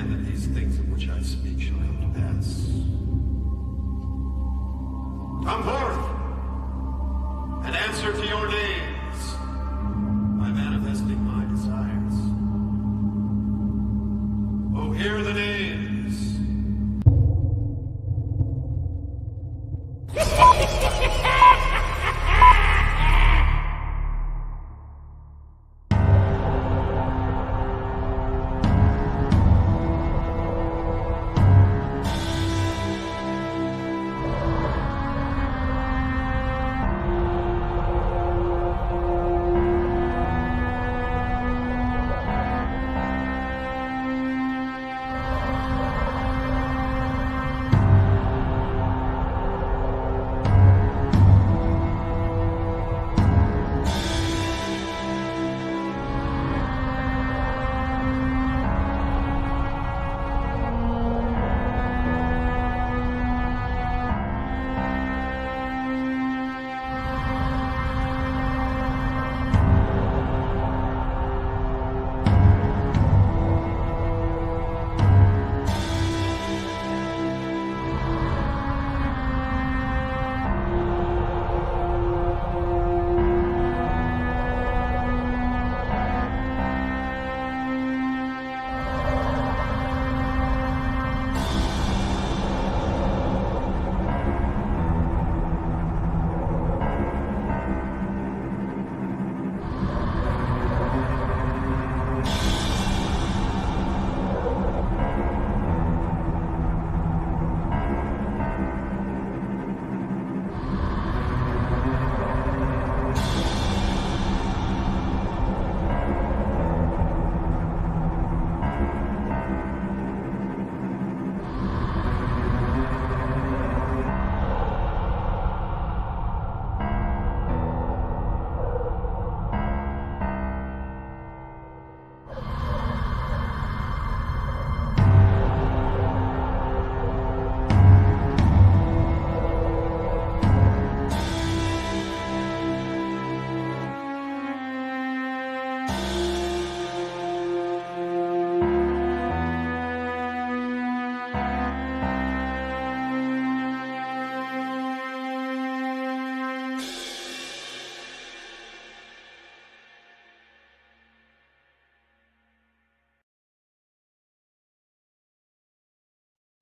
understand that these things of which I speak shall come to pass. Come forth and answer to your names by manifesting my desires. Oh, hear the names.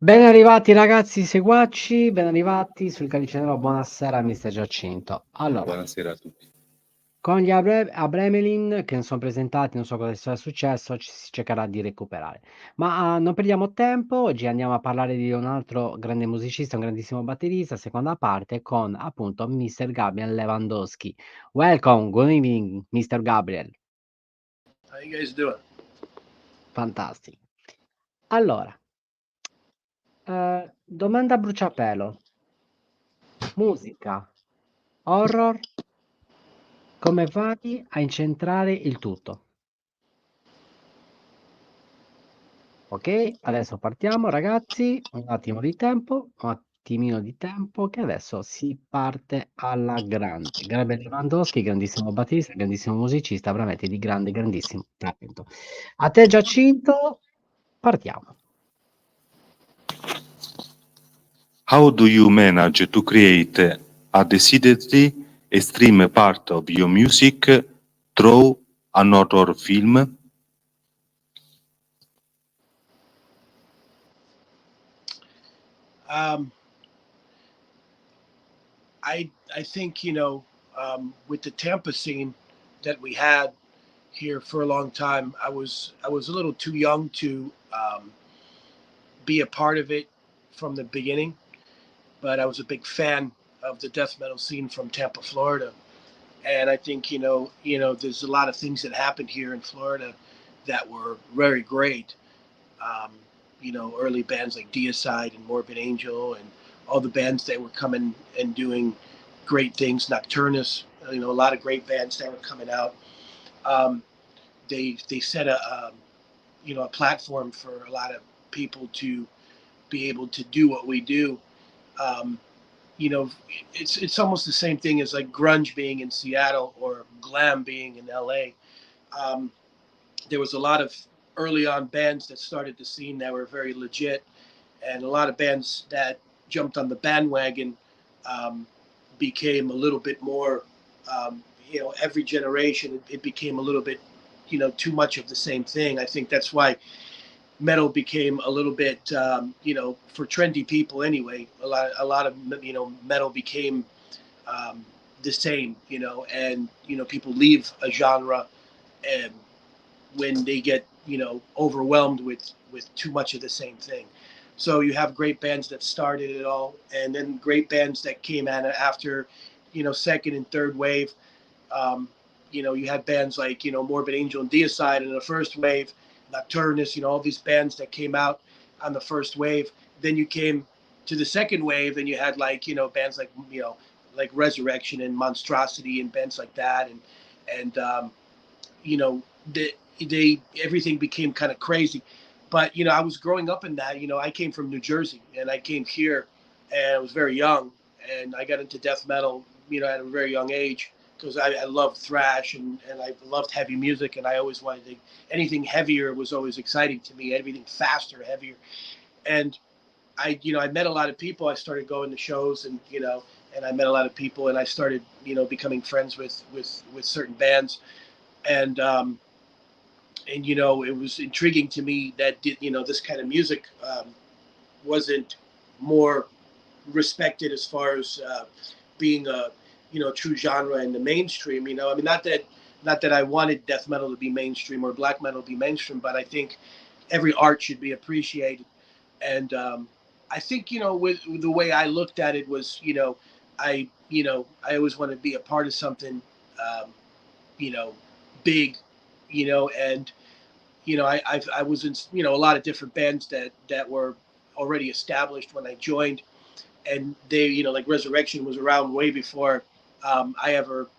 Ben arrivati ragazzi seguaci, ben arrivati sul Calice Nero, buonasera Mister Giacinto. Allora, Buonasera a tutti. con gli Abremelin che non sono presentati, non so cosa sia successo, ci si cercherà di recuperare. Ma non perdiamo tempo, oggi andiamo a parlare di un altro grande musicista, un grandissimo batterista, seconda parte con appunto Mr. Gabriel Lewandowski. Welcome, good evening Mr. Gabriel. How you guys doing? Fantastico. Allora, domanda a bruciapelo. Musica, horror, come fai a incentrare il tutto? Ok, adesso partiamo ragazzi, un attimo di tempo, un attimino di tempo che adesso si parte alla grande. Gabriel Lewandowski, grandissimo batterista, grandissimo musicista, veramente di grande, grandissimo talento. A te Giacinto, partiamo. How do you manage to create a decidedly extreme part of your music through an horror film? I think with the Tampa scene that we had here for a long time, I was a little too young to be a part of it from the beginning, but I was a big fan of the death metal scene from Tampa, Florida, and I think there's a lot of things that happened here in Florida that were very great. Um, early bands like Deicide and Morbid Angel and all the bands that were coming and doing great things. Nocturnus, a lot of great bands that were coming out. They set a platform for a lot of people to be able to do what we do. It's almost the same thing as like grunge being in Seattle or glam being in LA. There was a lot of early on bands that started the scene that were very legit, and a lot of bands that jumped on the bandwagon became a little bit more, every generation it became a little bit, too much of the same thing. I think that's why metal became a little bit, for trendy people anyway. A lot of metal became the same, and people leave a genre and when they get overwhelmed with too much of the same thing. So you have great bands that started it all, and then great bands that came out after, second and third wave. You had bands like Morbid Angel and Deicide in the first wave, Nocturnus, all these bands that came out on the first wave. Then you came to the second wave, and you had like bands like like Resurrection and Monstrosity and bands like that, and they everything became kind of crazy. But I was growing up in that. I came from New Jersey, and I came here, and I was very young, and I got into death metal, at a very young age because I loved thrash and I loved heavy music, and I always wanted to. Anything heavier was always exciting to me. Everything faster, heavier, and I met a lot of people. I started going to shows, and and I met a lot of people, and I started becoming friends with certain bands, and it was intriguing to me that this kind of music wasn't more respected as far as being a true genre in the mainstream. I mean, not that I wanted death metal to be mainstream or black metal to be mainstream, but I think every art should be appreciated. And I think with the way I looked at it was I always want to be a part of something big, and I was in a lot of different bands that were already established when I joined, and they like Resurrection was around way before I ever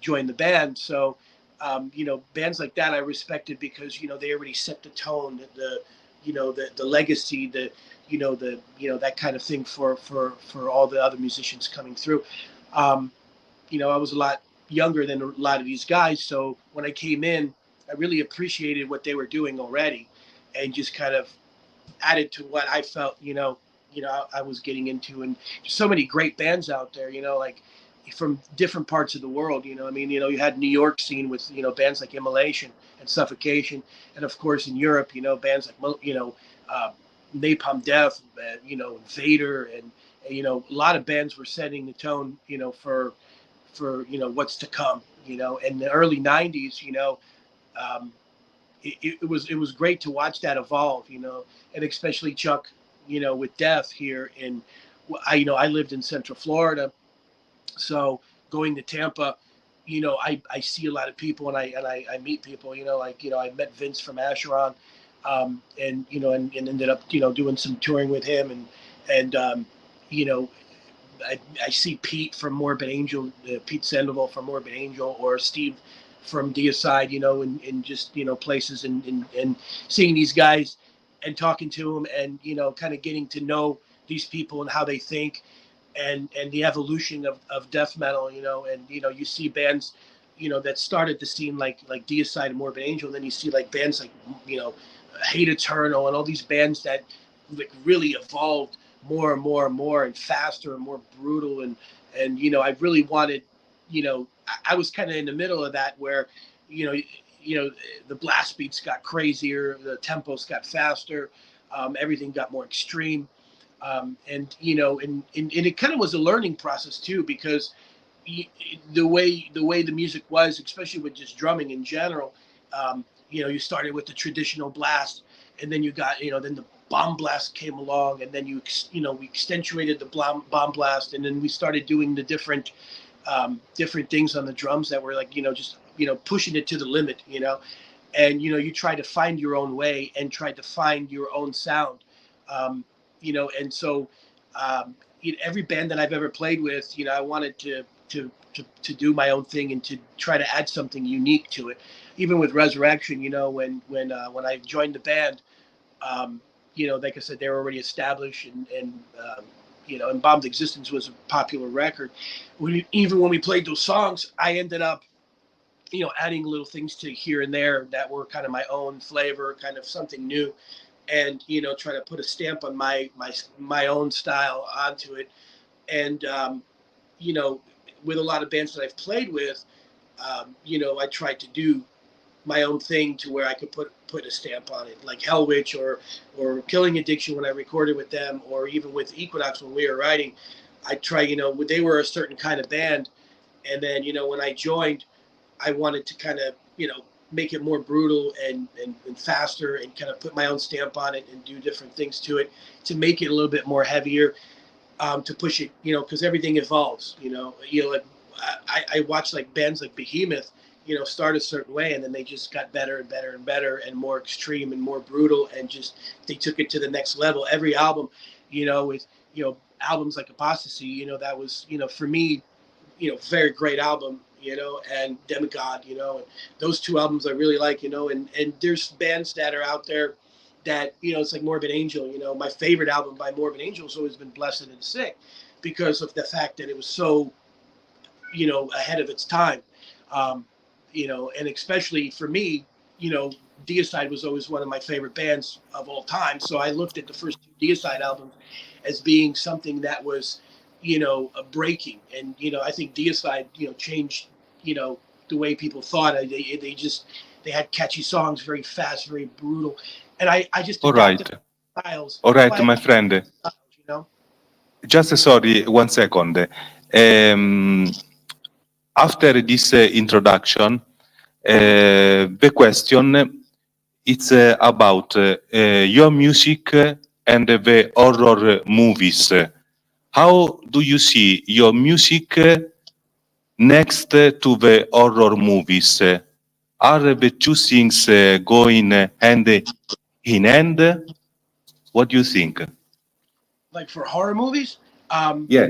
joined the band. So bands like that I respected because they already set the tone, the legacy, that kind of thing for all the other musicians coming through. I was a lot younger than a lot of these guys, so when I came in, I really appreciated what they were doing already, and just kind of added to what I felt, I was getting into. And there's so many great bands out there, like from different parts of the world. I mean, you had New York scene with bands like Immolation and Suffocation, and of course in Europe, bands like Napalm Death, Vader, and a lot of bands were setting the tone, for what's to come. In the early '90s, it was great to watch that evolve, and especially Chuck, with Death here I lived in Central Florida, so going to Tampa, I see a lot of people, and I meet people, I met Vince from Acheron, and ended up doing some touring with him, and I see Pete from Morbid Angel, Pete Sandoval from Morbid Angel, or Steve from Deicide, in just places, and seeing these guys and talking to them, and kind of getting to know these people and how they think, and the evolution of death metal, and you see bands that started the scene like Deicide and Morbid Angel, and then you see like bands like Hate Eternal and all these bands that like really evolved more and more and more, and faster and more brutal, and I really wanted, I was kind of in the middle of that where the blast beats got crazier, the tempos got faster, everything got more extreme, and it kind of was a learning process too, because the way the music was, especially with just drumming in general, you started with the traditional blast, and then you got then the bomb blast came along, and then we accentuated the bomb blast, and then we started doing the different things on the drums that were like just pushing it to the limit, and you try to find your own way and try to find your own sound, and so every band that I've ever played with, I wanted to do my own thing and to try to add something unique to it. Even with Resurrection, when I joined the band, like I said, they were already established, and Bomb's Existence was a popular record. Even when we played those songs, I ended up adding little things to here and there that were kind of my own flavor, kind of something new, and try to put a stamp on my own style onto it. And with a lot of bands that I've played with, I tried to do my own thing to where I could put a stamp on it, like Hellwitch or Killing Addiction when I recorded with them, or even with Equinox when we were writing. I try, they were a certain kind of band, and then when I joined, I wanted to kind of make it more brutal and faster, and kind of put my own stamp on it and do different things to it to make it a little bit more heavier, to push it, because everything evolves. Like I watch like bands like Behemoth, start a certain way, and then they just got better and better and better and more extreme and more brutal, and just they took it to the next level. Every album, with albums like Apostasy, that was for me, very great album, and Demigod, and those two albums I really like, and there's bands that are out there that, it's like Morbid Angel, my favorite album by Morbid Angel has always been Blessed and Sick, because of the fact that it was so, ahead of its time. And especially for me, Deicide was always one of my favorite bands of all time. So I looked at the first two Deicide albums as being something that was, a breaking. And, I think Deicide, changed, the way people thought. They had catchy songs, very fast, very brutal. And I just All right. adapted styles. All right, So my friend. styles. Just sorry, 1 second. After this introduction, the question it's about your music and the horror movies. How do you see your music next to the horror movies? Are the two things going hand in hand? What do you think? Like for horror movies, Yeah.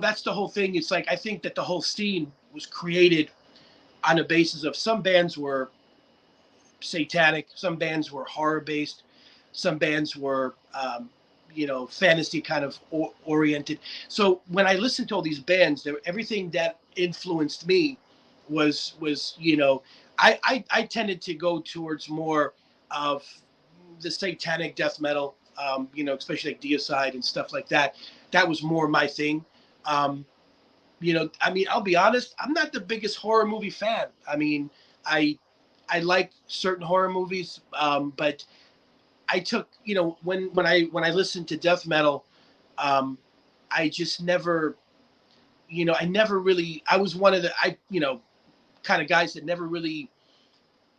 that's the whole thing. It's like I think that the whole scene was created on a basis of some bands were satanic, some bands were horror based, some bands were fantasy kind of oriented. So when I listened to all these bands, everything that influenced me was I tended to go towards more of the satanic death metal, especially like Deicide and stuff like that. That was more my thing. I'll be honest, I'm not the biggest horror movie fan. I like certain horror movies, but I took, when I listened to death metal, I just never, I never really, I was one of the, kind of guys that never really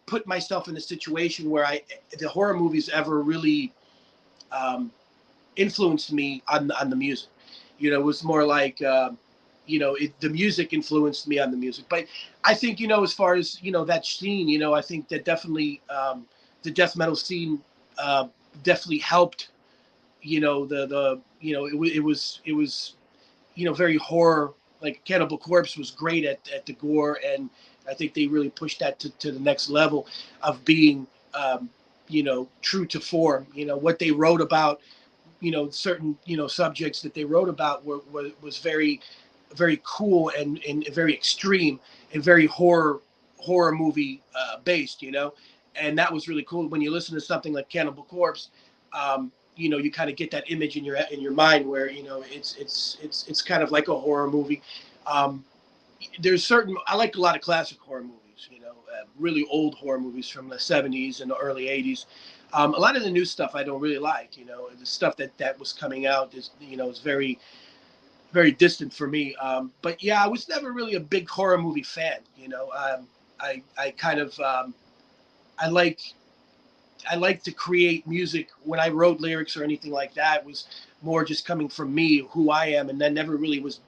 put myself in a situation where the horror movies ever really influenced me on the music. It was more like, the music influenced me on the music. But I think, as far as, that scene, I think that definitely the death metal scene definitely helped, it was, very horror, like Cannibal Corpse was great at the gore. And I think they really pushed that to the next level of being, true to form. What they wrote about, certain, subjects that they wrote about was very, very cool and very extreme and very horror movie based, and that was really cool. When you listen to something like Cannibal Corpse, you kind of get that image in your mind where it's kind of like a horror movie. There's certain, I like a lot of classic horror movies, really old horror movies from the 70s and the early 80s. A lot of the new stuff I don't really like. The stuff that was coming out is very, very distant for me. But yeah, I was never really a big horror movie fan. I kind of I like to create music. When I wrote lyrics or anything like that, it was more just coming from me, who I am, and then never really was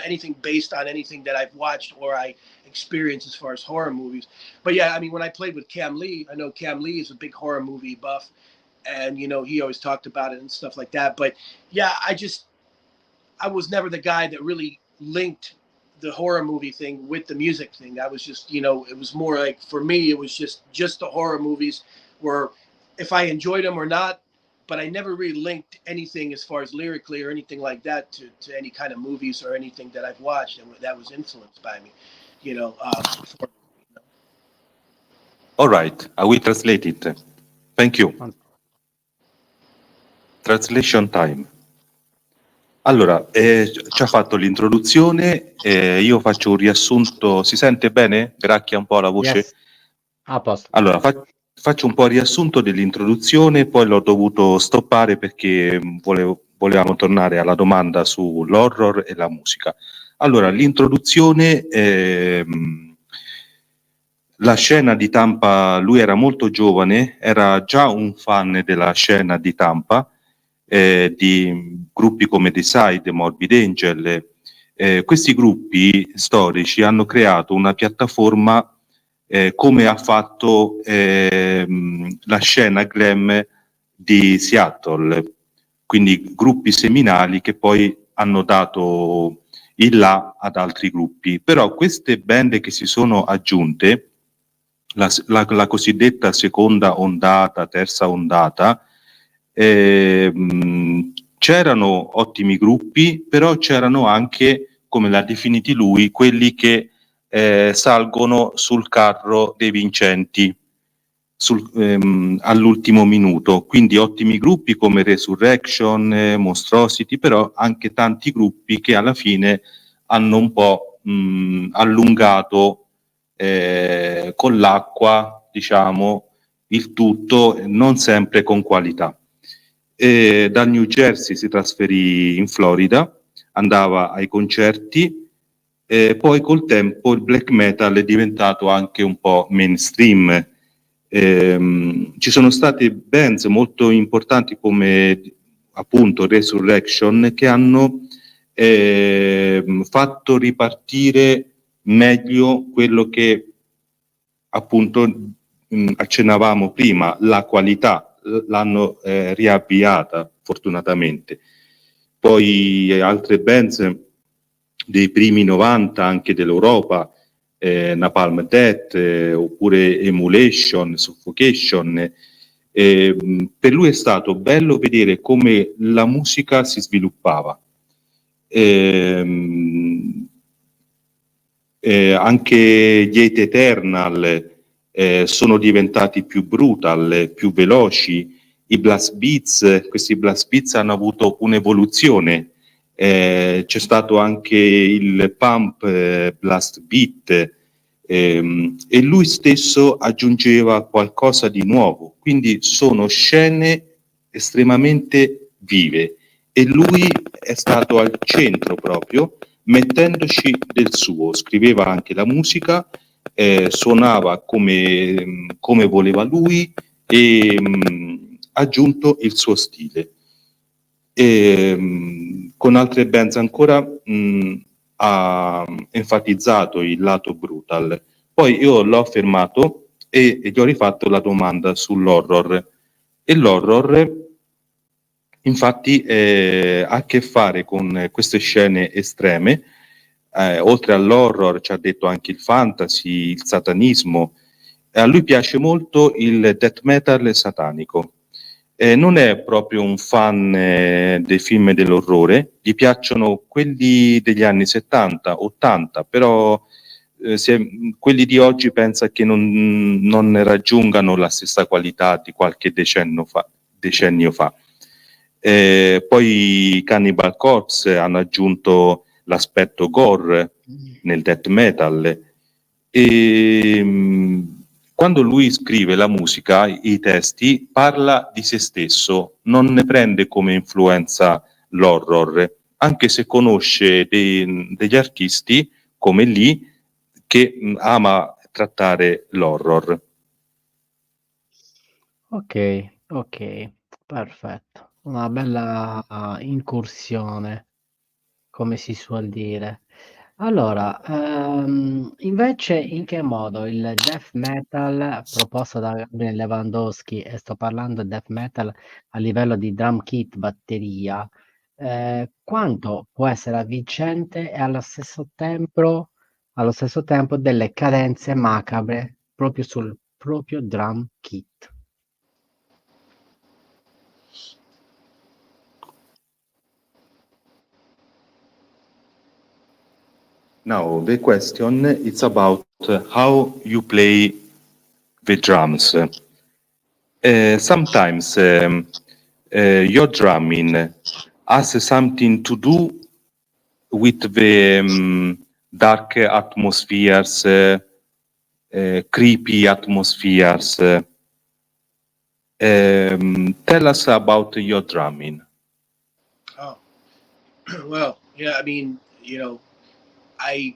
anything based on anything that I've watched or I experienced as far as horror movies. But yeah, when I played with Cam Lee, I know Cam Lee is a big horror movie buff, and he always talked about it and stuff like that. But yeah, I was never the guy that really linked the horror movie thing with the music thing. I was just, it was more like, for me, it was just the horror movies were, if I enjoyed them or not, but I never really linked anything as far as lyrically or anything like that to any kind of movies or anything that I've watched that was influenced by me, before. All right, I will translate it. Thank you. Translation time. Allora, ci ha fatto l'introduzione, io faccio un riassunto. Si sente bene? Gracchia un po' la voce? Yes. A posto. Allora, faccio un po' il riassunto dell'introduzione, poi l'ho dovuto stoppare perché volevamo tornare alla domanda sull'horror e la musica. Allora, l'introduzione, la scena di Tampa, lui era molto giovane, era già un fan della scena di Tampa, di gruppi come The Side, Morbid Angel. Questi gruppi storici hanno creato una piattaforma come ha fatto la scena glam di Seattle, quindi gruppi seminali che poi hanno dato il là ad altri gruppi. Però queste band che si sono aggiunte, la cosiddetta seconda ondata, terza ondata, c'erano ottimi gruppi, però c'erano anche, come l'ha definiti lui, quelli che salgono sul carro dei vincenti all'ultimo minuto, quindi ottimi gruppi come Resurrection, Monstrosity, però anche tanti gruppi che alla fine hanno un po' allungato con l'acqua, diciamo, il tutto, non sempre con qualità. Dal New Jersey si trasferì in Florida, andava ai concerti, poi col tempo il black metal è diventato anche un po' mainstream. Ci sono state bands molto importanti come appunto Resurrection che hanno fatto ripartire meglio quello che appunto accennavamo prima, la qualità, l'hanno riavviata fortunatamente. Poi altre bands dei primi 90 anche dell'Europa, Napalm Death, oppure Emulation, Suffocation. Per lui è stato bello vedere come la musica si sviluppava. Anche gli Hate Eternal sono diventati più brutal, più veloci. I blast beats, questi blast beats hanno avuto un'evoluzione. C'è stato anche il pump blast beat e lui stesso aggiungeva qualcosa di nuovo. Quindi sono scene estremamente vive e lui è stato al centro proprio, mettendoci del suo. Scriveva anche la musica, suonava come voleva lui e ha aggiunto il suo stile. Con altre bands ancora ha enfatizzato il lato brutal. Poi io l'ho fermato e gli ho rifatto la domanda sull'horror. E l'horror infatti ha a che fare con queste scene estreme. Oltre all'horror ci ha detto anche il fantasy, il satanismo. A lui piace molto il death metal satanico. Non è proprio un fan dei film dell'orrore, gli piacciono quelli degli anni 70, 80, però quelli di oggi pensa che non raggiungano la stessa qualità di qualche decennio fa. Poi i Cannibal Corpse hanno aggiunto l'aspetto gore nel death metal e quando lui scrive la musica, i testi, parla di se stesso, non ne prende come influenza l'horror, anche se conosce degli artisti come Lee che ama trattare l'horror. Ok, perfetto. Una bella incursione, come si suol dire. Allora, invece in che modo il death metal proposto da Gabriel Lewandowski, e sto parlando di death metal a livello di drum kit, batteria, quanto può essere avvincente e allo stesso tempo delle cadenze macabre proprio sul proprio drum kit? Now the question is about how you play the drums. Sometimes your drumming has something to do with the dark atmospheres, creepy atmospheres. Tell us about your drumming. Oh, well, yeah. I mean, I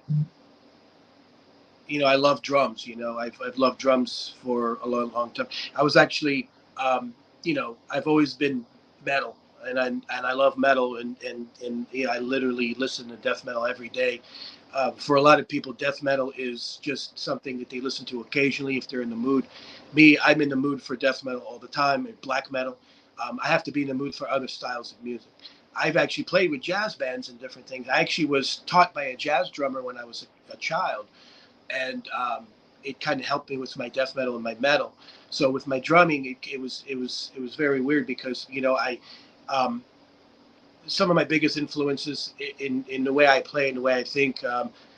I love drums. I've loved drums for a long, long time. I was actually, I've always been metal, and I love metal, and I literally listen to death metal every day. For a lot of people, death metal is just something that they listen to occasionally if they're in the mood. Me, I'm in the mood for death metal all the time, and black metal. I have to be in the mood for other styles of music. I've actually played with jazz bands and different things. I actually was taught by a jazz drummer when I was a child, and it kind of helped me with my death metal and my metal. So with my drumming, it was very weird because um, some of my biggest influences in the way I play and the way I think.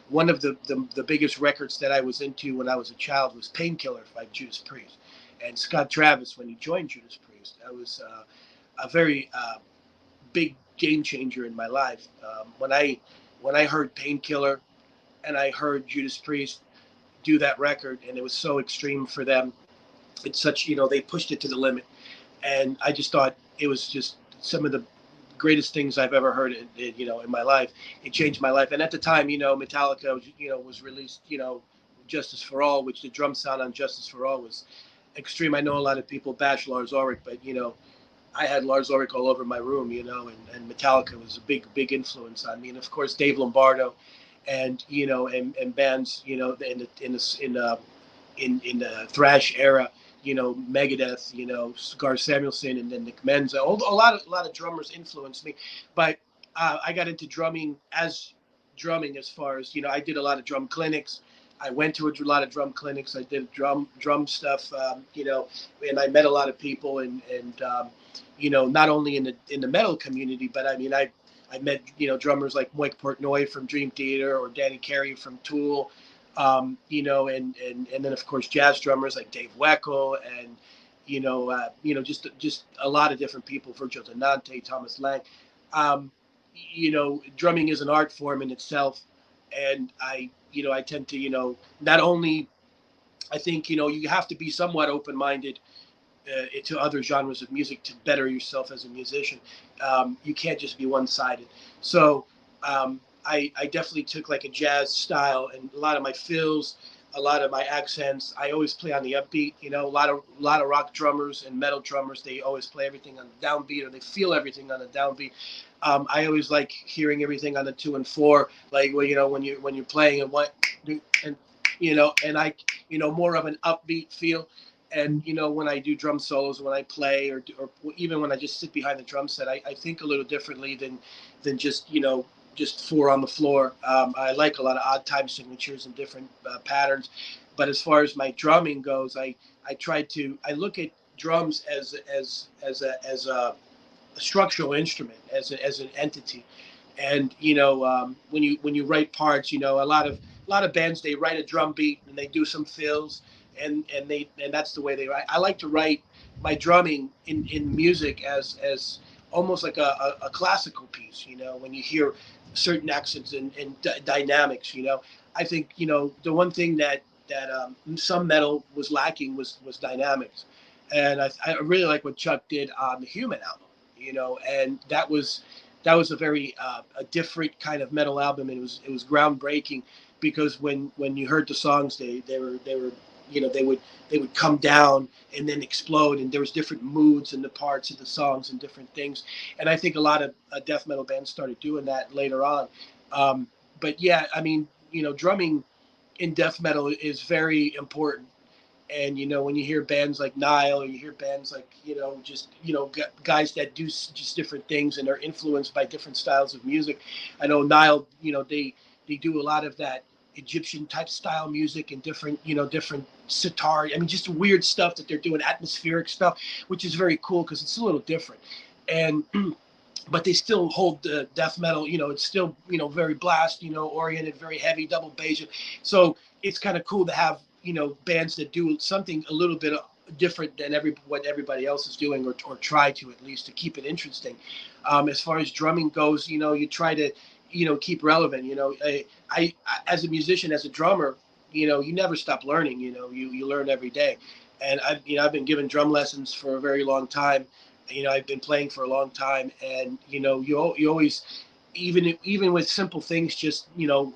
One of the biggest records that I was into when I was a child was Painkiller by Judas Priest, and Scott Travis when he joined Judas Priest. That was a very big game changer in my life. When I heard Painkiller and I heard Judas Priest do that record, and it was so extreme for them. It's such, they pushed it to the limit, and I just thought it was just some of the greatest things I've ever heard, in my life. It changed my life, and at the time, Metallica, was released, Justice for All, which the drum sound on Justice for All was extreme. I know a lot of people bash Lars Ulrich, but I had Lars Ulrich all over my room, and Metallica was a big, big influence on me. And of course, Dave Lombardo, and and bands, in the thrash era, Megadeth, Gar Samuelson, and then Nick Menza. A lot of drummers influenced me, but I got into drumming as far as I did a lot of drum clinics. I went to a lot of drum clinics. I did drum stuff, and I met a lot of people, and not only in the metal community, but I mean I met drummers like Mike Portnoy from Dream Theater or Danny Carey from Tool, and then of course jazz drummers like Dave Weckl, and just a lot of different people, Virgil Donante, Thomas Lang. Drumming is an art form in itself, and I tend to not only, I think you have to be somewhat open-minded to other genres of music to better yourself as a musician. You can't just be one-sided. So I definitely took like a jazz style, and a lot of my fills, a lot of my accents. I always play on the upbeat. A lot of rock drummers and metal drummers, they always play everything on the downbeat, or they feel everything on the downbeat. I always like hearing everything on the 2 and 4, like when you're playing and and I more of an upbeat feel. And when I do drum solos, when I play, or even when I just sit behind the drum set, I think a little differently than just 4 on the floor. I like a lot of odd time signatures and different patterns. But as far as my drumming goes, I look at drums as a structural instrument, as an entity. And when you write parts, a lot of bands, they write a drum beat and they do some fills, and that's the way they write. I like to write my drumming in music as almost like a classical piece. When you hear certain accents and dynamics, I think the one thing that some metal was lacking was dynamics, and I really like what Chuck did on the Human album. And that was a very a different kind of metal album, and it was groundbreaking, because when you heard the songs, they were they would come down and then explode, and there was different moods in the parts of the songs and different things. And I think a lot of death metal bands started doing that later on. But yeah, I mean, drumming in death metal is very important. And when you hear bands like Nile, or you hear bands like just guys that do just different things and are influenced by different styles of music. I know Nile, they do a lot of that Egyptian type style music, and different sitar. I mean, just weird stuff that they're doing, atmospheric stuff, which is very cool because it's a little different. And but they still hold the death metal. It's still very blast oriented, very heavy double bass. So it's kind of cool to have bands that do something a little bit different than what everybody else is doing, or try to, at least, to keep it interesting. As far as drumming goes, you try to, keep relevant. I as a musician, as a drummer, you never stop learning. You learn every day. And I've been giving drum lessons for a very long time. I've been playing for a long time, and you always, even with simple things, just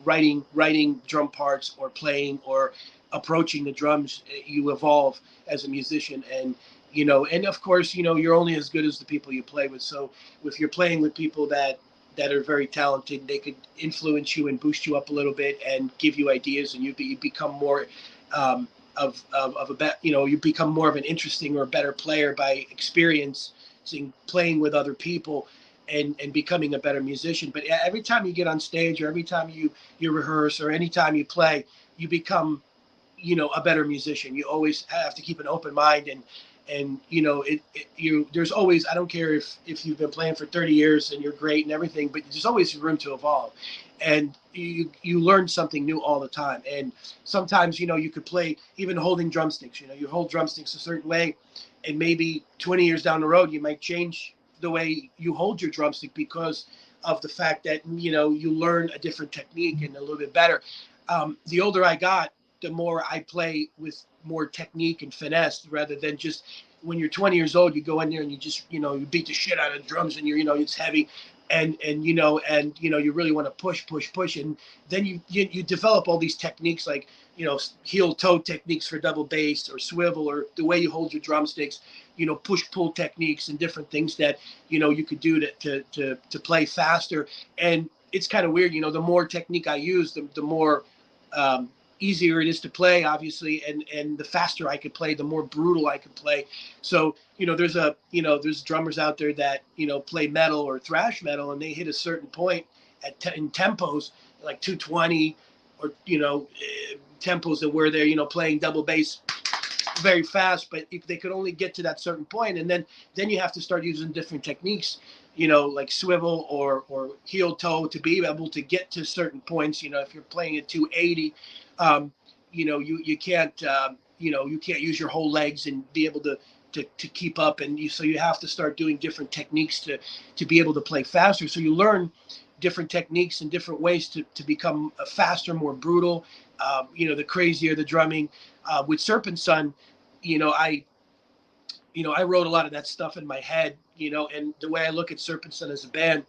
writing drum parts, or playing, or approaching the drums, you evolve as a musician. And and of course, you're only as good as the people you play with. So if you're playing with people that are very talented, they could influence you and boost you up a little bit and give you ideas, and you become more of a bet. You become more of an interesting or a better player by experiencing playing with other people, and becoming a better musician. But every time you get on stage, or every time you rehearse, or anytime you play, you become a better musician. You always have to keep an open mind, and there's always, I don't care if you've been playing for 30 years and you're great and everything, but there's always room to evolve, and you learn something new all the time. And sometimes you could play even holding drumsticks. You hold drumsticks a certain way, and maybe 20 years down the road you might change the way you hold your drumstick, because of the fact that you learn a different technique and a little bit better. The older I got, the more I play with more technique and finesse, rather than just, when you're 20 years old, you go in there and you just, you beat the shit out of the drums, and it's heavy, and you really want to push. And then you develop all these techniques, like, heel toe techniques for double bass, or swivel, or the way you hold your drumsticks, push pull techniques, and different things that, you could do to play faster. And it's kind of weird, the more technique I use, the more, easier it is to play, obviously, and the faster I could play, the more brutal I could play. So there's drummers out there that play metal or thrash metal, and they hit a certain point in tempos like 220, or tempos that where they're playing double bass very fast, but if they could only get to that certain point, and then you have to start using different techniques, like swivel or heel toe, to be able to get to certain points. If you're playing at 280, you can't you can't use your whole legs and be able to keep up, and so you have to start doing different techniques to be able to play faster. So you learn different techniques and different ways to become a faster, more brutal. The crazier the drumming. With Serpent, I wrote a lot of that stuff in my head, and the way I look at Serpent as a band,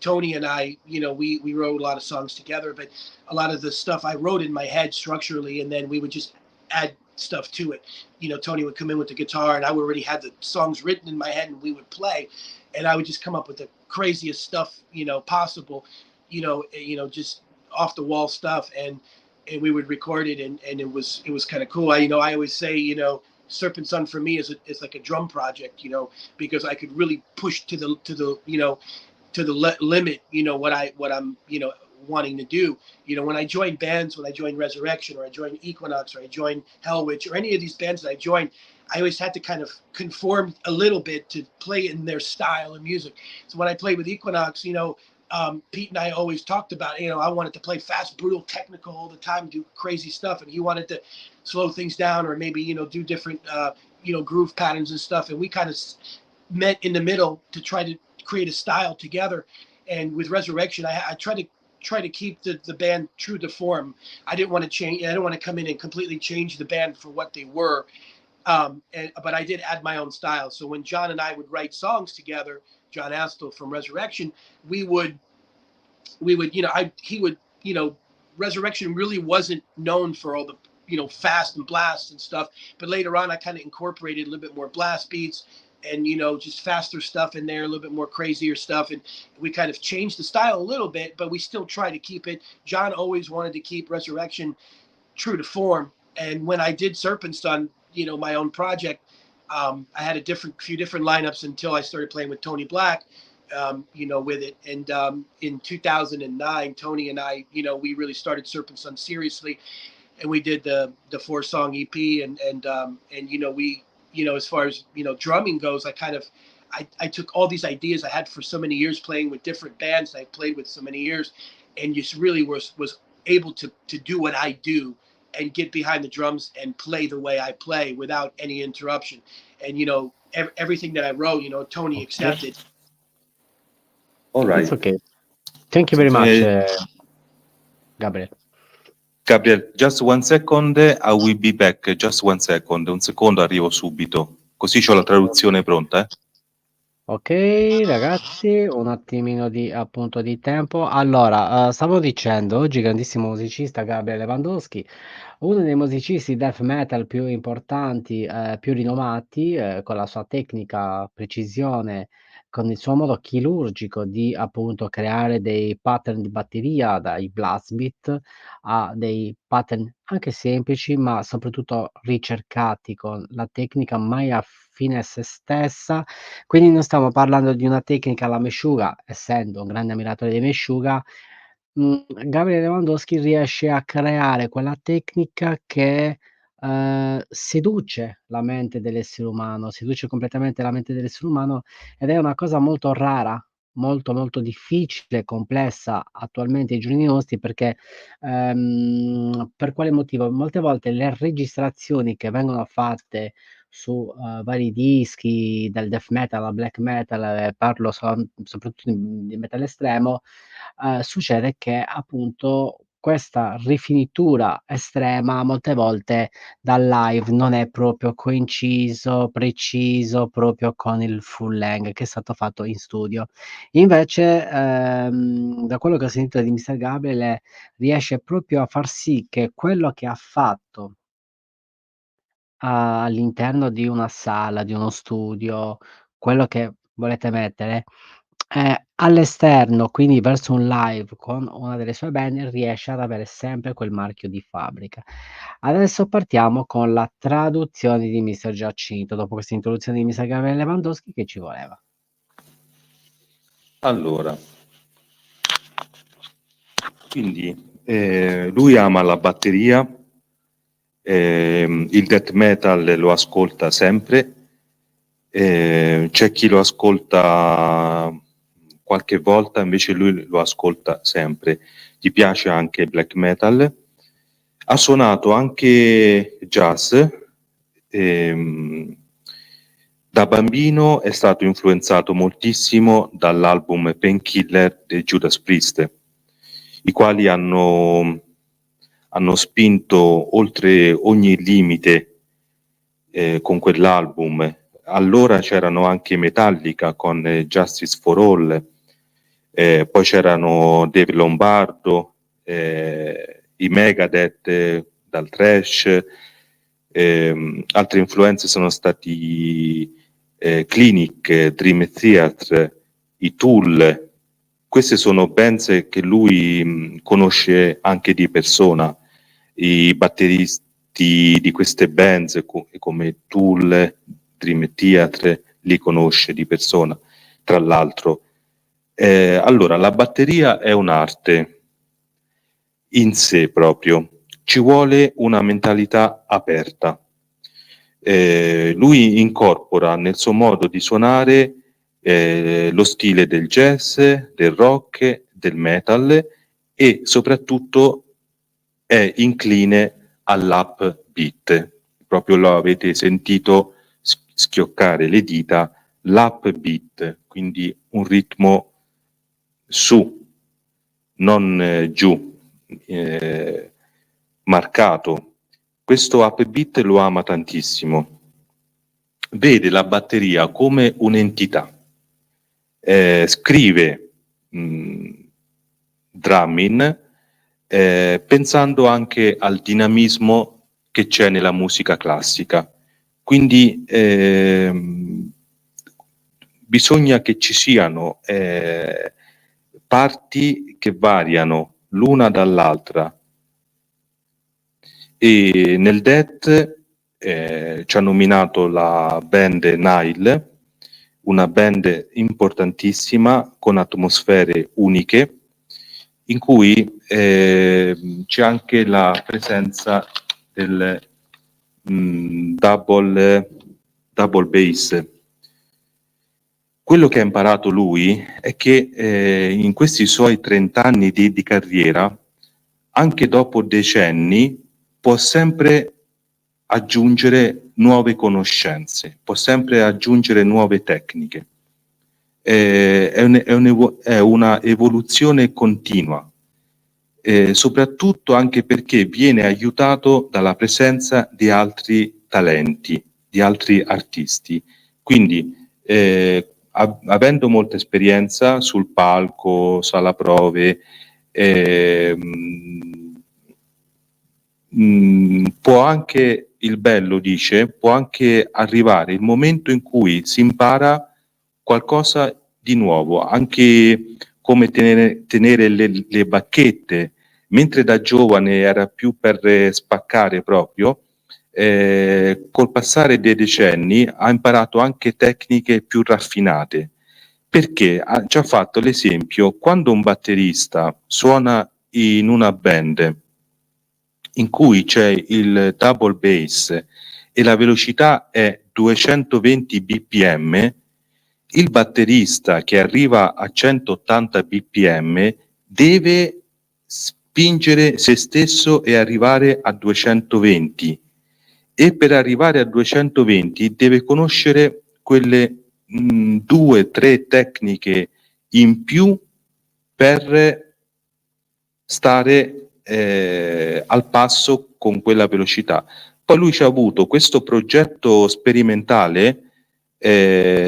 Tony and I, we wrote a lot of songs together, but a lot of the stuff I wrote in my head structurally, and then we would just add stuff to it. Tony would come in with the guitar, and I already had the songs written in my head, and we would play, and I would just come up with the craziest stuff, possible, just off the wall stuff, and we would record it, and it was kind of cool. I always say, Serpent Sun for me is like a drum project, because I could really push to the limit, what I'm wanting to do. When I joined bands, when I joined Resurrection, or I joined Equinox, or I joined Hellwitch, or any of these bands that I joined, I always had to kind of conform a little bit to play in their style of music. So when I played with Equinox, Pete and I always talked about, I wanted to play fast, brutal, technical all the time, do crazy stuff, and he wanted to slow things down, or maybe do different groove patterns and stuff, and we kind of met in the middle to try to create a style together. And with Resurrection, I try to keep the band true to form. I didn't want to change. I didn't want to come in and completely change the band for what they were. But I did add my own style. So when John and I would write songs together, John Astle from Resurrection, we would, he would, Resurrection really wasn't known for all the, fast and blasts and stuff. But later on, I kind of incorporated a little bit more blast beats and, just faster stuff in there, a little bit more crazier stuff. And we kind of changed the style a little bit, but we still try to keep it. John always wanted to keep Resurrection true to form. And when I did Serpent, my own project, I had a few different lineups until I started playing with Tony Black, with it. And in 2009, Tony and I, we really started Serpent Sun seriously, and we did the 4-song EP. And we, as far as drumming goes, I took all these ideas I had for so many years playing with different bands I played with so many years, and just really was able to do what I do and get behind the drums and play the way I play without any interruption. And, you know, everything that I wrote, you know, Tony accepted. All right. It's okay. Thank you very much, Gabriel. Gabriel, just one second, I will be back. Just one second, un secondo, arrivo subito. Così c'ho la traduzione pronta. Ok, ragazzi, un attimino di appunto di tempo. Allora, stavo dicendo, oggi grandissimo musicista Gabriel Lewandowski, uno dei musicisti death metal più importanti, più rinomati, con la sua tecnica, precisione, con il suo modo chirurgico di appunto creare dei pattern di batteria, dai blast beat a dei pattern anche semplici, ma soprattutto ricercati con la tecnica mai a fine a se stessa. Quindi non stiamo parlando di una tecnica alla Meshuggah, essendo un grande ammiratore di Meshuggah, Gabriele Lewandowski riesce a creare quella tecnica che, seduce la mente dell'essere umano, seduce completamente la mente dell'essere umano ed è una cosa molto rara, molto, molto difficile, complessa attualmente ai giorni nostri perché, per quale motivo? Molte volte le registrazioni che vengono fatte su, vari dischi, dal death metal al black metal, parlo soprattutto di metal estremo, succede che appunto questa rifinitura estrema molte volte dal live non è proprio coinciso, preciso proprio con il full length che è stato fatto in studio. Invece, da quello che ho sentito di Mr. Gabriel riesce proprio a far sì che quello che ha fatto all'interno di una sala, di uno studio, quello che volete mettere, all'esterno, quindi verso un live con una delle sue band, riesce ad avere sempre quel marchio di fabbrica. Adesso partiamo con la traduzione di Mister Giacinto. Dopo questa introduzione di Mister Gabriele Lewandowski, che ci voleva? Allora, quindi lui ama la batteria, il death metal lo ascolta sempre, c'è chi lo ascolta qualche volta, invece lui lo ascolta sempre. Gli piace anche il black metal. Ha suonato anche jazz. Da bambino è stato influenzato moltissimo dall'album Painkiller dei Judas Priest, i quali hanno spinto oltre ogni limite con quell'album. Allora c'erano anche Metallica con Justice for All, poi c'erano Dave Lombardo, i Megadeth dal Thrash, altre influenze sono stati Clinic, Dream Theater, i Tool. Queste sono band che lui conosce anche di persona, i batteristi di queste band come Tool, Dream Theater, li conosce di persona, tra l'altro. Allora, la batteria è un'arte in sé proprio, ci vuole una mentalità aperta. Lui incorpora nel suo modo di suonare lo stile del jazz, del rock, del metal e soprattutto è incline all'upbeat. Proprio lo avete sentito schioccare le dita, l'upbeat, quindi un ritmo su, non giù, marcato. Questo upbeat lo ama tantissimo. Vede la batteria come un'entità. Scrive drumming pensando anche al dinamismo che c'è nella musica classica. Quindi bisogna che ci siano parti che variano l'una dall'altra. E nel death ci ha nominato la band Nile, una band importantissima con atmosfere uniche, in cui c'è anche la presenza del double bass. Quello che ha imparato lui è che in questi suoi 30 anni di carriera, anche dopo decenni, può sempre aggiungere nuove conoscenze, può sempre aggiungere nuove tecniche. È una evoluzione continua, soprattutto anche perché viene aiutato dalla presenza di altri talenti, di altri artisti. Quindi, avendo molta esperienza sul palco, sala prove, può anche, il bello dice, può anche arrivare il momento in cui si impara qualcosa di nuovo, anche come tenere le bacchette, mentre da giovane era più per spaccare proprio, col passare dei decenni ha imparato anche tecniche più raffinate, perché ha già fatto l'esempio, quando un batterista suona in una band in cui c'è il double bass e la velocità è 220 bpm, il batterista che arriva a 180 bpm deve spingere se stesso e arrivare a 220, e per arrivare a 220 deve conoscere quelle 2-3 tecniche in più per stare al passo con quella velocità. Poi lui ci ha avuto questo progetto sperimentale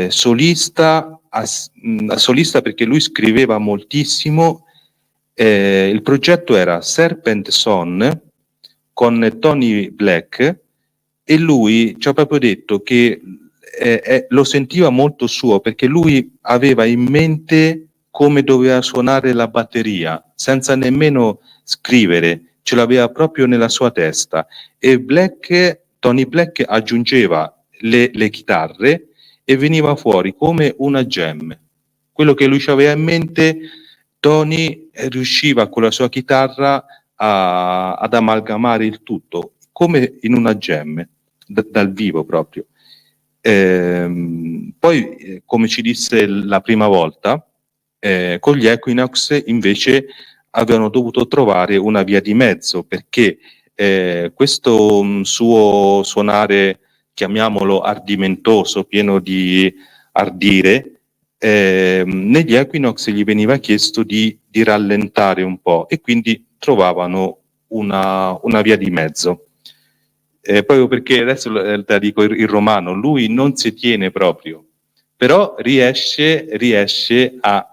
solista perché lui scriveva moltissimo. Il progetto era Serpent con Tony Black, e lui ci ha proprio detto che lo sentiva molto suo, perché lui aveva in mente come doveva suonare la batteria senza nemmeno scrivere, ce l'aveva proprio nella sua testa, e Tony Black aggiungeva le chitarre e veniva fuori come una jam. Quello che lui aveva in mente, Tony riusciva con la sua chitarra ad amalgamare il tutto come in una jam, dal vivo proprio. Poi, come ci disse la prima volta, con gli Equinox invece avevano dovuto trovare una via di mezzo, perché questo suo suonare, chiamiamolo ardimentoso, pieno di ardire, negli Equinox gli veniva chiesto di rallentare un po', e quindi trovavano una via di mezzo. Proprio perché adesso te dico il romano, lui non si tiene proprio, però riesce a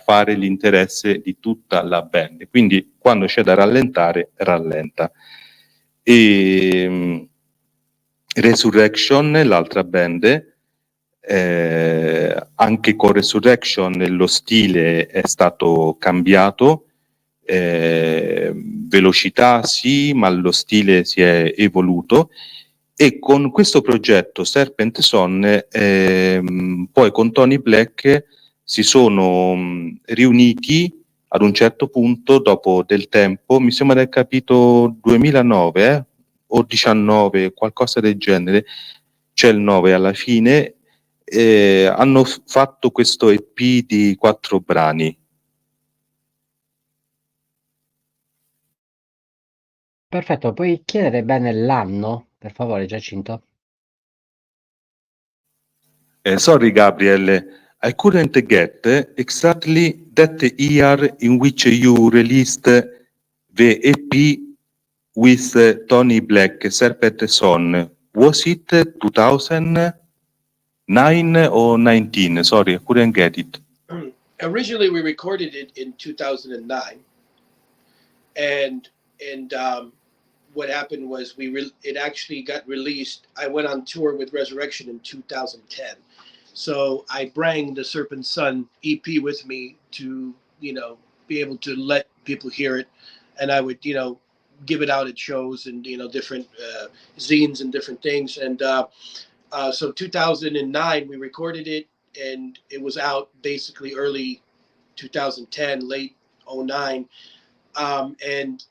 fare l'interesse di tutta la band, quindi quando c'è da rallentare, rallenta. E Resurrection, l'altra band, anche con Resurrection lo stile è stato cambiato, velocità sì, ma lo stile si è evoluto, e con questo progetto Serpent poi con Tony Black si sono riuniti ad un certo punto, dopo del tempo, mi sembra del capito 2009 o 19, qualcosa del genere, c'è il 9 alla fine, hanno fatto questo EP di 4 brani. Perfetto, puoi chiedere bene l'anno, per favore, Giacinto? Sorry Gabriel, I couldn't get exactly that year in which you released the EP with Tony Black, Serpent Son. Was it 2009 or 19? Sorry, I couldn't get it. Originally, we recorded it in 2009, and what happened was it actually got released. I went on tour with Resurrection in 2010, so I bring the Serpent Son EP with me to be able to let people hear it, and I would give it out at shows and different zines and different things, and so 2009 we recorded it, and it was out basically early 2010, late 09, and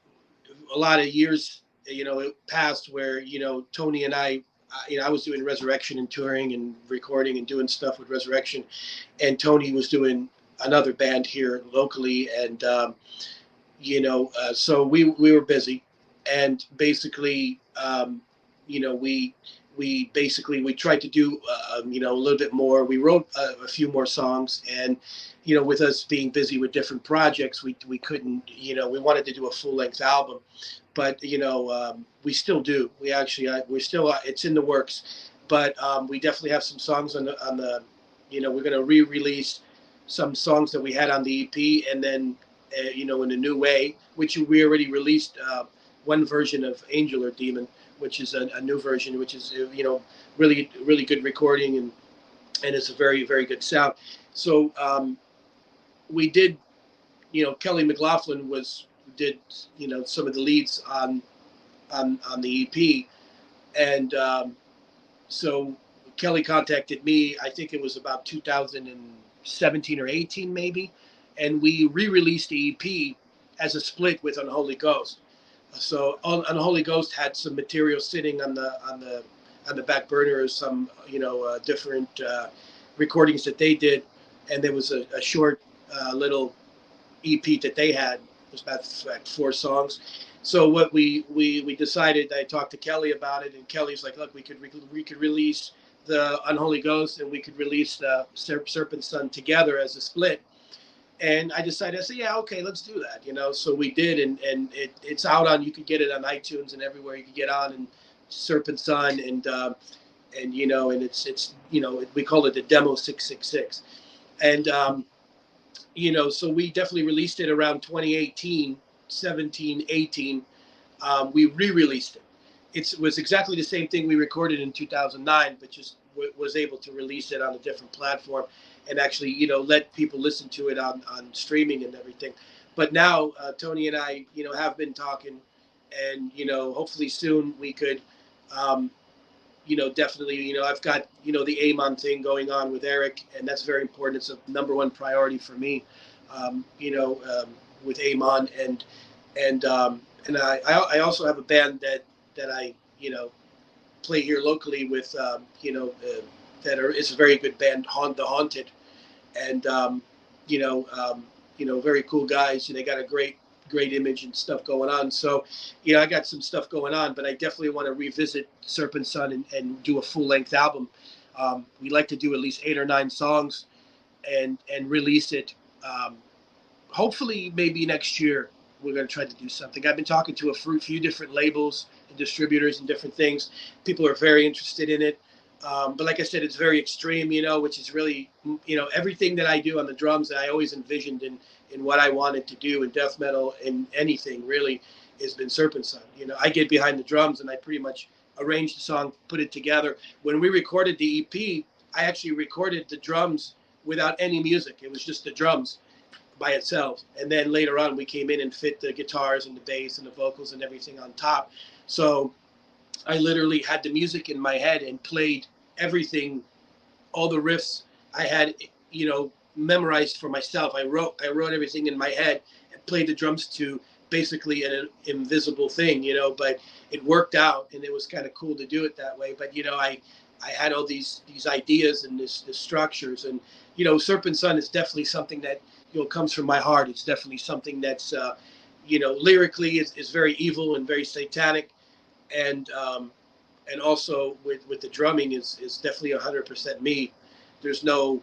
a lot of years it passed where Tony and I was doing Resurrection and touring and recording and doing stuff with Resurrection, and Tony was doing another band here locally, and so we were busy, and basically, you know, we tried to do, you know, a little bit more. We wrote a few more songs, and you know, with us being busy with different projects, we couldn't, you know, we wanted to do a full length album, but you know, we still do. We actually, we're still, it's in the works, but we definitely have some songs on the, you know, we're gonna re-release some songs that we had on the EP, and then, you know, in a new way, which we already released one version of Angel or Demon, which is a new version, which is, you know, really good recording, and it's a very good sound. So we did, you know, Kelly McLaughlin did, you know, some of the leads on the EP, and so Kelly contacted me. I think it was about 2017 or 18 maybe, and we re-released the EP as a split with Unholy Ghost. So Unholy Ghost had some material sitting on the back burner, some, you know, different recordings that they did, and there was a short little EP that they had. It was about like 4 songs. So what we decided, I talked to Kelly about it, and Kelly's like, look, we could release the Unholy Ghost, and we could release the Serpent Son together as a split. And I decided, I said, yeah, okay, let's do that, you know. So we did, and it's out on, you can get it on iTunes and everywhere you can get on, and Serpent Son, and you know, and it's you know, we call it the demo 666, and you know, so we definitely released it around 2018, 17, 18. We re-released it. It was exactly the same thing we recorded in 2009, but just was able to release it on a different platform, and actually, you know, let people listen to it on streaming and everything. But now Tony and I, you know, have been talking, and you know, hopefully soon we could, you know, definitely, you know, I've got, you know, the Amon thing going on with Eric, and that's very important. It's a #1 priority for me, you know, with Amon, and I also have a band that I, you know, play here locally with, you know, it's a very good band, The Haunted, and you know, very cool guys, and they got a great image and stuff going on. So, you know, I got some stuff going on, but I definitely want to revisit Serpent Son and do a full length album. We like to do at least 8 or 9 songs, and release it. Hopefully, maybe next year we're going to try to do something. I've been talking to a few different labels and distributors and different things. People are very interested in it. But like I said, it's very extreme, you know, which is really, you know, everything that I do on the drums that I always envisioned in what I wanted to do in death metal and anything really has been Serpent Son. You know, I get behind the drums and I pretty much arrange the song, put it together. When we recorded the EP, I actually recorded the drums without any music. It was just the drums by itself. And then later on, we came in and fit the guitars and the bass and the vocals and everything on top. So I literally had the music in my head and played everything, all the riffs I had, you know, memorized for myself. I wrote everything in my head and played the drums to basically an invisible thing, you know, but it worked out, and it was kind of cool to do it that way. But, you know, I had all these ideas and this structures, and, you know, Serpent Son is definitely something that, you know, comes from my heart. It's definitely something that's, you know, lyrically is very evil and very satanic. And also with the drumming is definitely 100% me. There's no,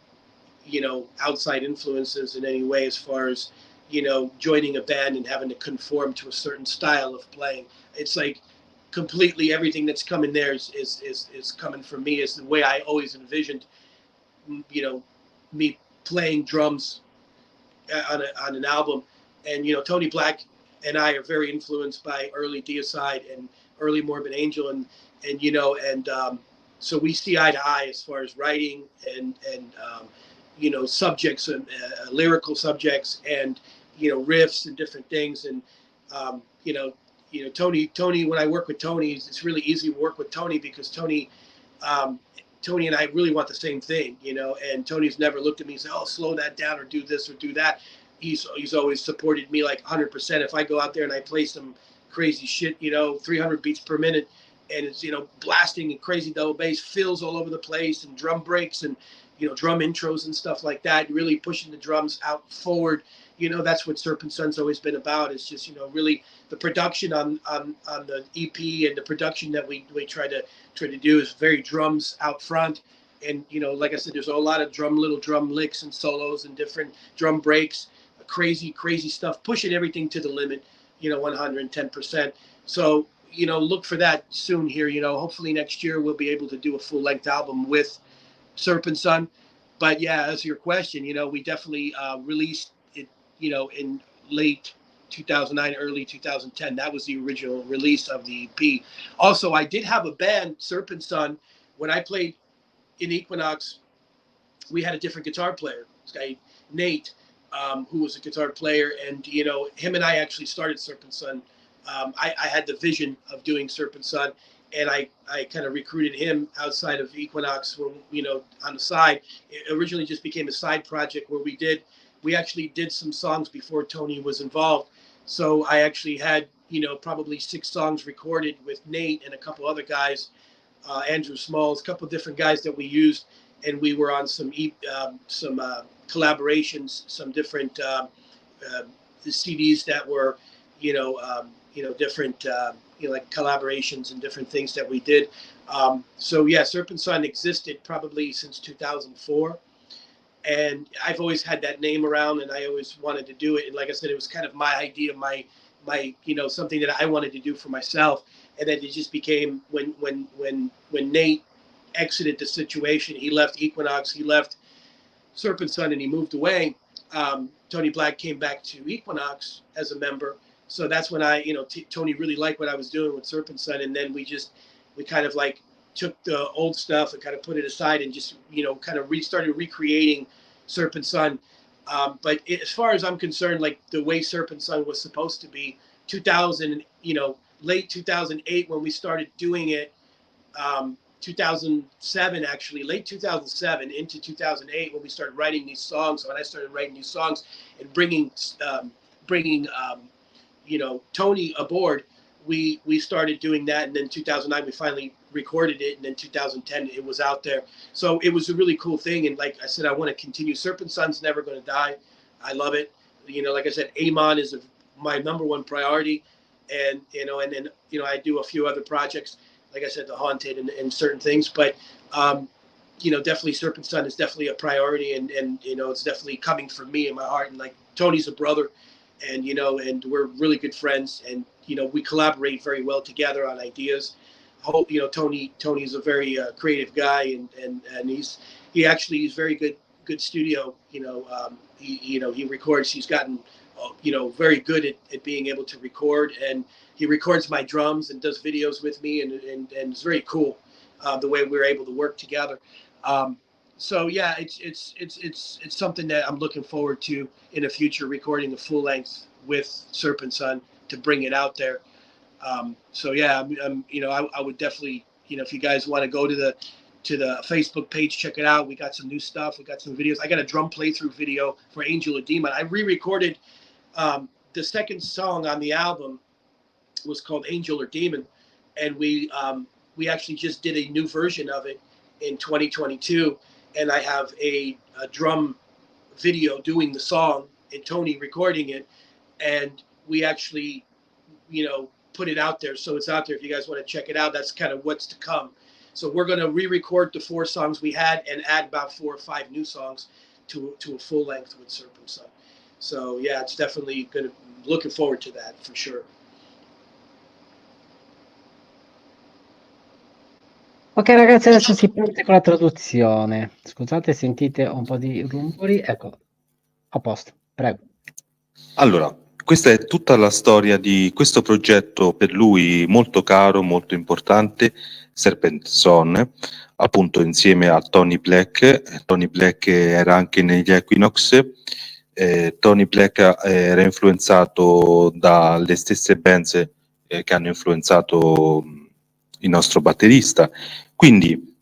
you know, outside influences in any way as far as, you know, joining a band and having to conform to a certain style of playing. It's like completely everything that's coming there is coming from me. It's the way I always envisioned, you know, me playing drums on an album. And, you know, Tony Black and I are very influenced by early Deicide and early Morbid Angel, and you know, and so we see eye to eye as far as writing and you know, subjects and lyrical subjects, and, you know, riffs and different things. And you know, Tony, when I work with Tony, it's really easy to work with Tony because Tony and I really want the same thing, you know, and Tony's never looked at me and said, oh, slow that down or do this or do that. He's always supported me like 100%. If I go out there and I play some crazy shit, you know, 300 beats per minute, and it's, you know, blasting and crazy double bass, fills all over the place, and drum breaks and, you know, drum intros and stuff like that, really pushing the drums out forward. You know, that's what Serpent Sun's always been about. It's just, you know, really the production on the EP, and the production that we try to do is very drums out front. And, you know, like I said, there's a lot of little drum licks and solos and different drum breaks, crazy stuff, pushing everything to the limit, you know, 110%. So, you know, look for that soon here. You know, hopefully next year we'll be able to do a full length album with Serpent Sun. But yeah, as your question, you know, we definitely released it, you know, in late 2009, early 2010. That was the original release of the EP. Also, I did have a band, Serpent Sun. When I played in Equinox, we had a different guitar player, this guy Nate, who was a guitar player, and, you know, him and I actually started Serpent Sun. I had the vision of doing Serpent Sun, and I kind of recruited him outside of Equinox, when, you know, on the side. It originally just became a side project where we actually did some songs before Tony was involved. So I actually had, you know, probably 6 songs recorded with Nate and a couple other guys, Andrew Smalls, a couple of different guys that we used, and we were on some collaborations, some different CDs that were, you know, different, you know, like collaborations and different things that we did. So yeah, Serpent Sun existed probably since 2004. And I've always had that name around, and I always wanted to do it. And like I said, it was kind of my idea, my, you know, something that I wanted to do for myself. And then it just became, when Nate exited the situation, he left Equinox, he left Serpent Sun, and he moved away. Tony Black came back to Equinox as a member. So that's when I, you know, Tony really liked what I was doing with Serpent Sun. And then we kind of like took the old stuff and kind of put it aside, and just, you know, kind of started recreating Serpent Sun. But as far as I'm concerned, like the way Serpent Sun was supposed to be, 2000, you know, late 2008 when we started doing it, 2007 actually, late 2007 into 2008 when we started writing these songs. When I started writing these songs and bringing you know, Tony aboard, we started doing that. And then 2009 we finally recorded it, and then 2010 it was out there. So it was a really cool thing. And like I said, I want to continue. Serpent Sun's never going to die. I love it. You know, like I said, Amon is my #1 priority. And, you know, and then, you know, I do a few other projects, like I said, The Haunted and certain things. But, you know, definitely Serpent Sun is definitely a priority. And, you know, it's definitely coming from me in my heart. And like, Tony's a brother, and, you know, and we're really good friends. And, you know, we collaborate very well together on ideas. Hope, you know, Tony's a very creative guy, and he's very good studio. You know, he records. He's gotten, you know, very good at being able to record, and he records my drums and does videos with me, and it's very cool the way we're able to work together. So yeah, it's something that I'm looking forward to in the future, recording a full length with Serpent Sun to bring it out there. So yeah, I'm you know, I would definitely, you know, if you guys want to go to the Facebook page, check it out. We got some new stuff. We got some videos. I got a drum playthrough video for Angel or Demon. I re-recorded the second song on the album was called Angel or Demon, and we actually just did a new version of it in 2022. And I have a drum video doing the song and Tony recording it, and we actually, you know, put it out there. So it's out there if you guys want to check it out. That's kind of what's to come. So we're going to re-record the 4 songs we had and add about 4 or 5 new songs to a full length with Serpent Sun. So yeah, it's definitely looking forward to that for sure. Ok ragazzi, adesso si parte con la traduzione. Scusate, sentite un po' di rumori. Ecco, a posto, prego. Allora, questa è tutta la storia di questo progetto per lui molto caro, molto importante, Serpent Son, appunto insieme a Tony Black. Tony Black era anche negli Equinox. Tony Black era influenzato dalle stesse bands che hanno influenzato il nostro batterista. Quindi,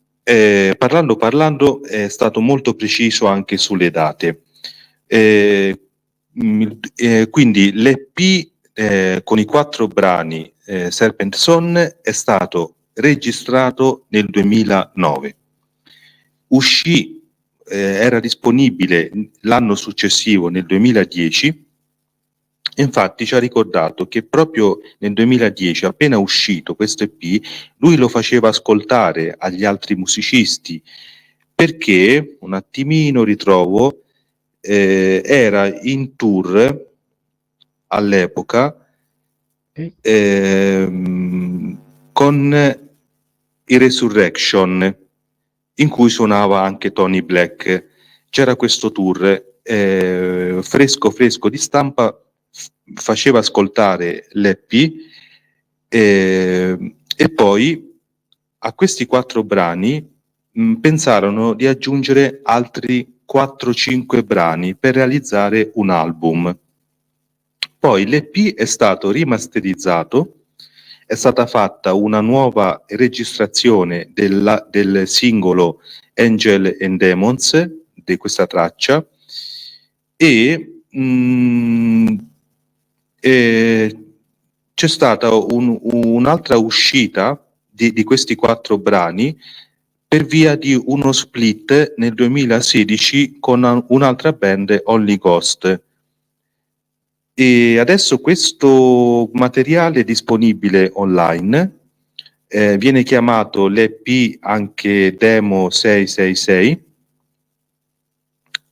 parlando, è stato molto preciso anche sulle date. Quindi l'EP con i 4 brani Serpent Son è stato registrato nel 2009. Uscì, era disponibile l'anno successivo, nel 2010. Infatti ci ha ricordato che proprio nel 2010, appena uscito questo EP, lui lo faceva ascoltare agli altri musicisti, perché, un attimino ritrovo, era in tour all'epoca Ok. con i Resurrection, in cui suonava anche Tony Black. C'era questo tour fresco fresco di stampa, faceva ascoltare l'EP, e poi a questi 4 brani pensarono di aggiungere altri 4-5 brani per realizzare un album. Poi l'EP è stato rimasterizzato, è stata fatta una nuova registrazione del singolo Angel and Demons, di questa traccia, e c'è stata un'altra uscita di questi 4 brani per via di uno split nel 2016 con un'altra band, Only Ghost. E adesso questo materiale è disponibile online, viene chiamato l'EP anche Demo 666,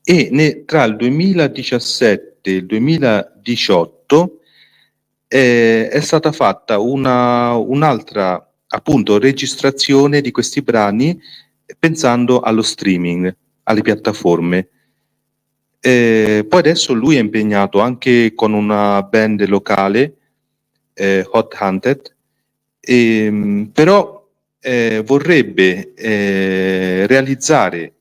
e tra il 2017 e il 2018 è stata fatta un'altra, appunto, registrazione di questi brani pensando allo streaming, alle piattaforme. Poi adesso lui è impegnato anche con una band locale, Hot Hunted, però vorrebbe realizzare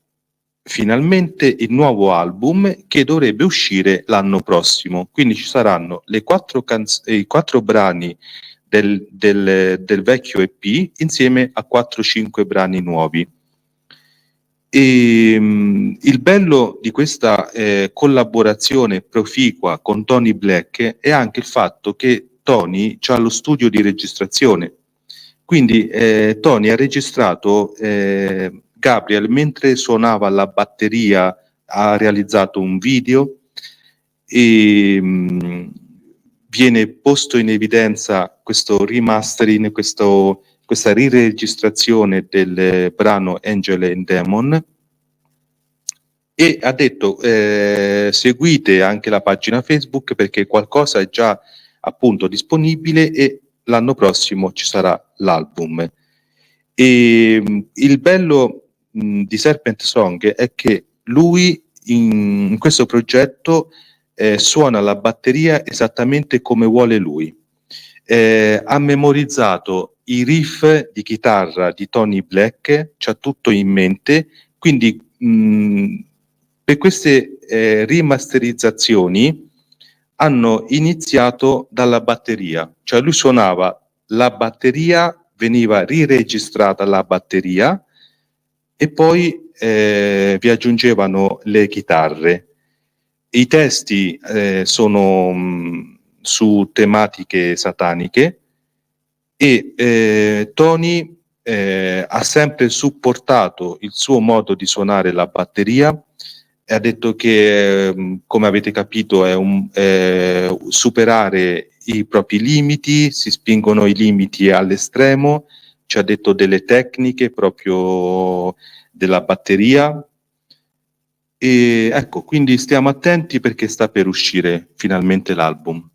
finalmente il nuovo album, che dovrebbe uscire l'anno prossimo. Quindi ci saranno i 4 brani del vecchio EP insieme a 4-5 brani nuovi. Il bello di questa collaborazione proficua con Tony Black è anche il fatto che Tony ha lo studio di registrazione. Quindi Tony ha registrato Gabriel mentre suonava la batteria, ha realizzato un video e viene posto in evidenza questo remastering, questa riregistrazione del brano Angel and Demon, e ha detto seguite anche la pagina Facebook, perché qualcosa è già appunto disponibile e l'anno prossimo ci sarà l'album. E il bello di Serpent Song è che lui in questo progetto suona la batteria esattamente come vuole lui. Ha memorizzato i riff di chitarra di Tony Black, c'ha tutto in mente, quindi per queste rimasterizzazioni hanno iniziato dalla batteria, cioè lui suonava la batteria, veniva riregistrata la batteria e poi vi aggiungevano le chitarre. I testi sono su tematiche sataniche, e Tony ha sempre supportato il suo modo di suonare la batteria, e ha detto che, come avete capito, è superare i propri limiti, si spingono i limiti all'estremo, ci ha detto delle tecniche proprio della batteria. E ecco, quindi stiamo attenti perché sta per uscire finalmente l'album.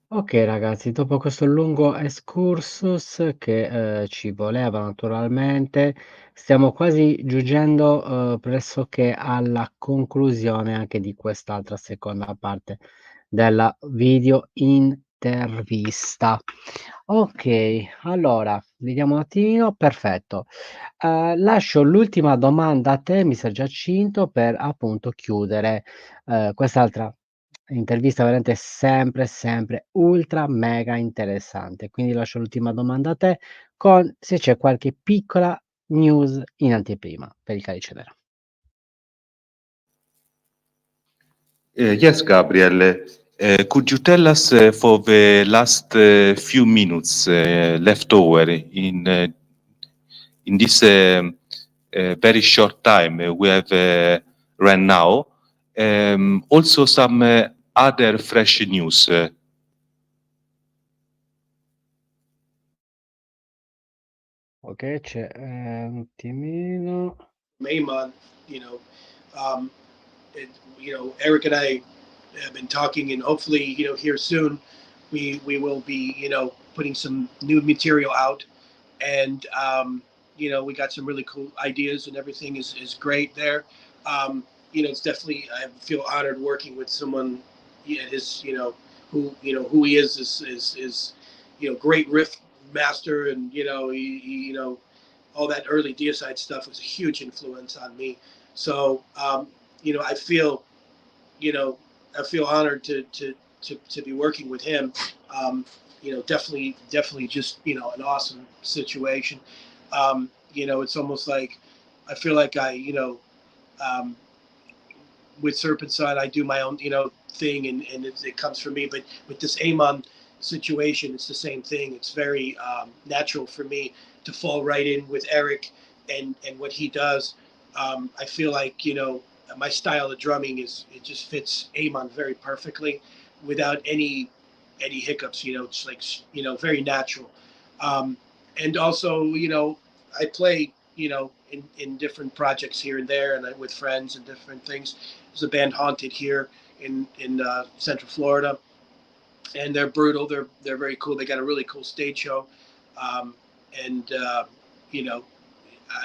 Ok ragazzi, dopo questo lungo excursus che ci voleva naturalmente, stiamo quasi giungendo pressoché alla conclusione anche di quest'altra seconda parte della video intervista. Ok, allora, vediamo un attimino, perfetto. Lascio l'ultima domanda a te, mister Giacinto, per appunto chiudere quest'altra intervista veramente sempre ultra mega interessante. Quindi lascio l'ultima domanda a te con se c'è qualche piccola news in anteprima per il Calice Nero. Yes, Gabriel. Could you tell us for the last few minutes left over in this very short time we have right now, also some other fresh news? Ok, c'è un attimino. Amon, um, Eric and I have been talking, and hopefully, here soon, we will be, putting some new material out, and we got some really cool ideas, and everything is great there. It's definitely, I feel honored working with someone, his, who he is great riff master, and all that early deicide stuff was a huge influence on me. So I feel you know I feel honored to be working with him. Definitely just an awesome situation. It's almost like I feel like um, with Serpent side, I do my own, thing, and it comes from me. But with this Amon situation, it's the same thing. It's very natural for me to fall right in with Eric and what he does. I feel like my style of drumming it just fits Amon very perfectly, without any hiccups. It's like very natural. And also, I play in different projects here and there, and with friends and different things. There's a band Haunted here in Central Florida, and they're brutal. They're very cool. They got a really cool stage show, and you know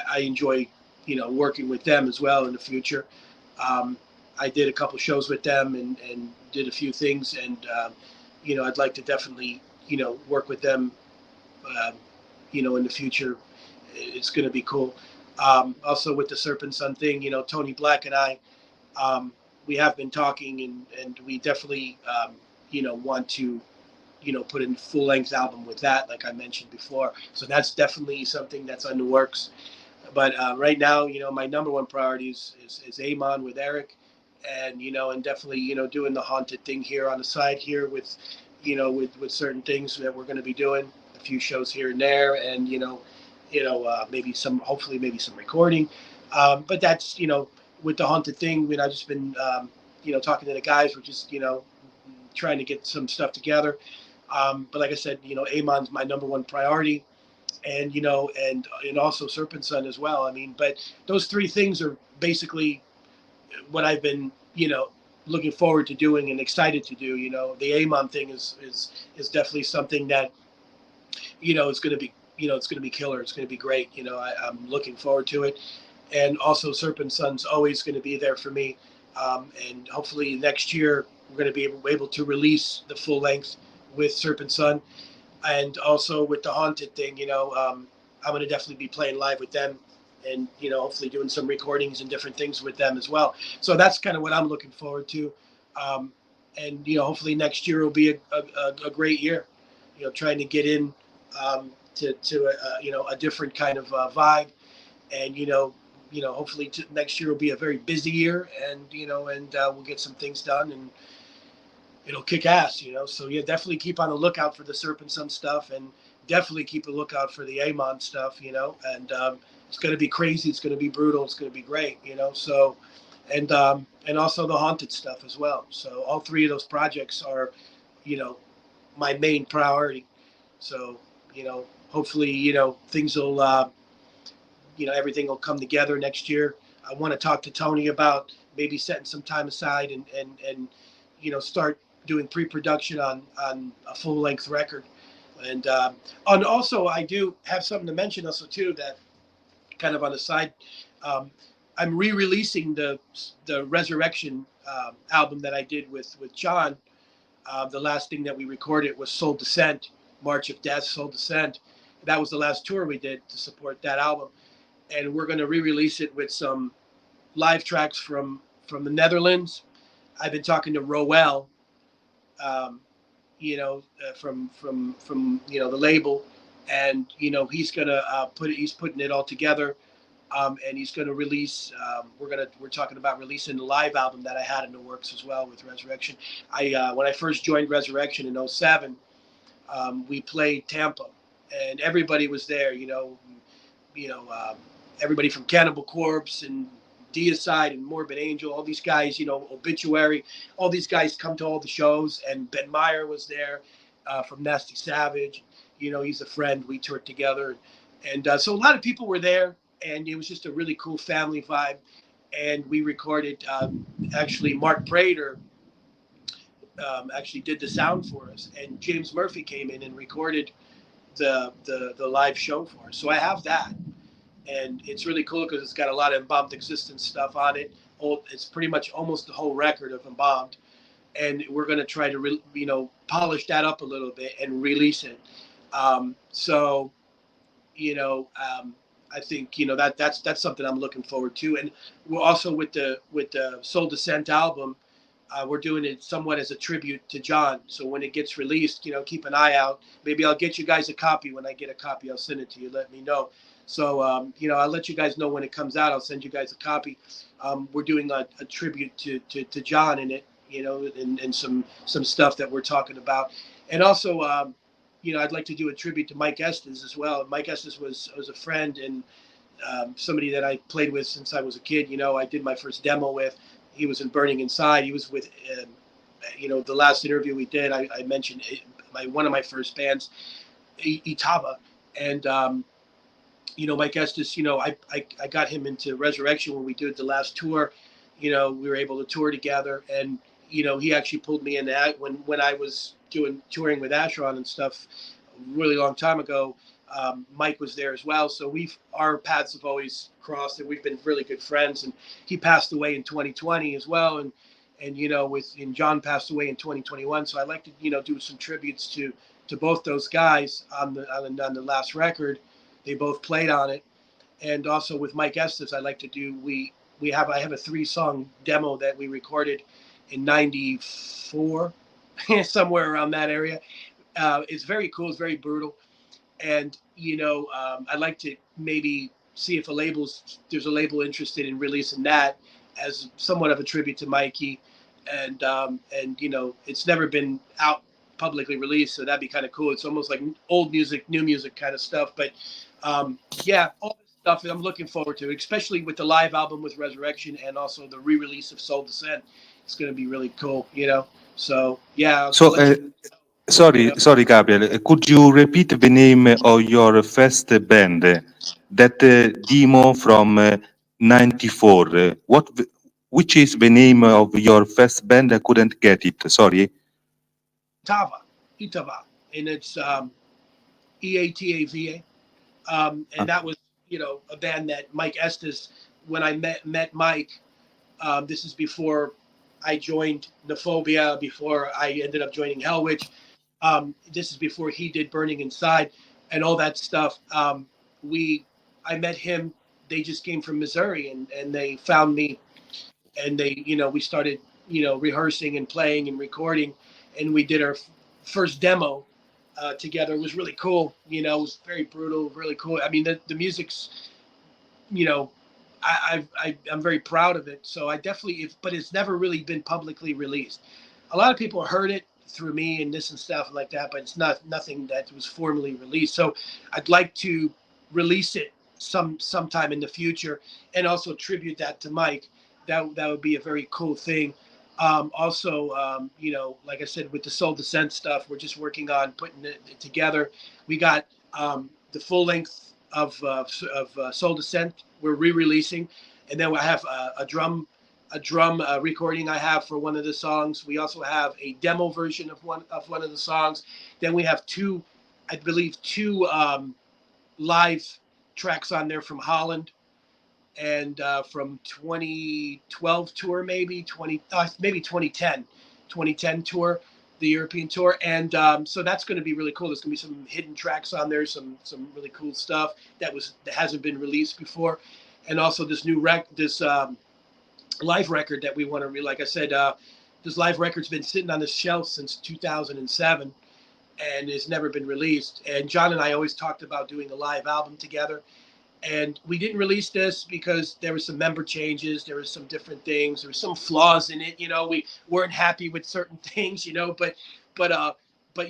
I enjoy working with them as well in the future. Um, I did a couple shows with them and did a few things, and I'd like to definitely work with them um, in the future. It's going to be cool. Also with the Serpent Sun thing, Tony Black and I, we have been talking, and we definitely, want to, put in full length album with that, like I mentioned before. So that's definitely something that's on the works. But right now, my number one priority is Amon with Eric, and definitely, doing the Haunted thing here on the side here with, with certain things that we're going to be doing, a few shows here and there, and maybe hopefully maybe some recording. But that's with the Haunted thing. I've just been talking to the guys. We're just trying to get some stuff together. But like I said, Amon's my number one priority, and and also Serpent Sun as well. I mean, but those three things are basically what I've been looking forward to doing and excited to do. The Amon thing is definitely something that it's going to be it's going to be killer. It's going to be great. I'm looking forward to it, and also Serpent Sun's always going to be there for me. And hopefully next year we're going to be able to release the full length with Serpent Sun, and also with the Haunted thing. I'm going to definitely be playing live with them, and hopefully doing some recordings and different things with them as well. So that's kind of what I'm looking forward to. And hopefully next year will be a great year. Trying to get in to a different kind of vibe, and hopefully next year will be a very busy year, and we'll get some things done, and it'll kick ass. So yeah, definitely keep on the lookout for the Serpent Sun stuff, and definitely keep a lookout for the Amon stuff. And it's going to be crazy, it's going to be brutal, it's going to be great. So and also the Haunted stuff as well. So all three of those projects are my main priority. So hopefully things will everything will come together next year. I want to talk to Tony about maybe setting some time aside and start doing pre-production on a full-length record. And also I do have something to mention also too, that kind of on the side. I'm re-releasing the Resurrection album that I did with John. The last thing that we recorded was Soul Descent, March of Death, Soul Descent. That was the last tour we did to support that album, and we're going to re-release it with some live tracks from the Netherlands. I've been talking to Roel, from the label, and he's gonna he's putting it all together. and he's going to release. We're talking about releasing the live album that I had in the works as well with Resurrection. When I first joined Resurrection in 07, we played Tampa, and everybody was there. Everybody from Cannibal Corpse and Deicide and Morbid Angel, all these guys, Obituary, all these guys come to all the shows, and Ben Meyer was there from Nasty Savage. He's a friend. We toured together, and so a lot of people were there, and it was just a really cool family vibe. And we recorded. Actually, Mark Prater actually did the sound for us, and James Murphy came in and recorded the live show for us. So I have that. And it's really cool because it's got a lot of Embalmed Existence stuff on it. It's pretty much almost the whole record of Embalmed. And we're going to try to, polish that up a little bit and release it. I think, that's something I'm looking forward to. And we're also with the Soul Descent album, we're doing it somewhat as a tribute to John. So when it gets released, keep an eye out. Maybe I'll get you guys a copy. When I get a copy, I'll send it to you. Let me know. So, I'll let you guys know when it comes out. I'll send you guys a copy. We're doing a tribute to John in it, and some stuff that we're talking about. And also, I'd like to do a tribute to Mike Estes as well. Mike Estes was a friend and somebody that I played with since I was a kid. I did my first demo with. He was in Burning Inside. He was with, the last interview we did, I mentioned one of my first bands, Attiva. And, Mike Estes, I got him into Resurrection when we did the last tour. We were able to tour together, and he actually pulled me in that when I was touring with Acheron and stuff a really long time ago. Mike was there as well, so our paths have always crossed, and we've been really good friends. And he passed away in 2020 as well, and John passed away in 2021. So I'd like to do some tributes to both those guys on the last record. They both played on it. And also with Mike Estes, I'd like to do, I have a 3-song demo that we recorded in 94, somewhere around that area. It's very cool. It's very brutal. And, I'd like to maybe see if there's a label interested in releasing that as somewhat of a tribute to Mikey. And it's never been out publicly released, so that'd be kind of cool. It's almost like old music, new music kind of stuff. But all this stuff I'm looking forward to, especially with the live album with Resurrection and also the re-release of Soul Descent. It's going to be really cool, So yeah. Sorry, Gabriel. Could you repeat the name of your first band? That demo from 94. Which is the name of your first band? I couldn't get it. Sorry. Itava, and it's Eatava. And that was, a band that Mike Estes, when I met Mike, this is before I joined Nephobia, before I ended up joining Hellwitch. This is before he did Burning Inside and all that stuff. I met him. They just came from Missouri, and they found me, and they, we started, rehearsing and playing and recording, and we did our first demo together. It was really cool. It was very brutal, really cool. I mean, the music's, I'm very proud of it. So I definitely, but it's never really been publicly released. A lot of people heard it through me and this and stuff like that, but it's nothing that was formally released. So I'd like to release it sometime in the future, and also tribute that to Mike. That would be a very cool thing. Also, like I said, with the Soul Descent stuff, we're just working on putting it together. We got the full length of Soul Descent we're re-releasing, and then we have a drum recording I have for one of the songs. We also have a demo version of one of the songs. Then we have two live tracks on there from Holland, and from 2012 tour, maybe 2010 tour, the European tour. And so that's going to be really cool. There's going to be some hidden tracks on there, some really cool stuff that hasn't been released before. And also this new live record that we want to like I said, this live record's been sitting on the shelf since 2007 and has never been released. And John and I always talked about doing a live album together. And we didn't release this because there were some member changes, there were some different things, there were some flaws in it. You know, we weren't happy with certain things. You know, but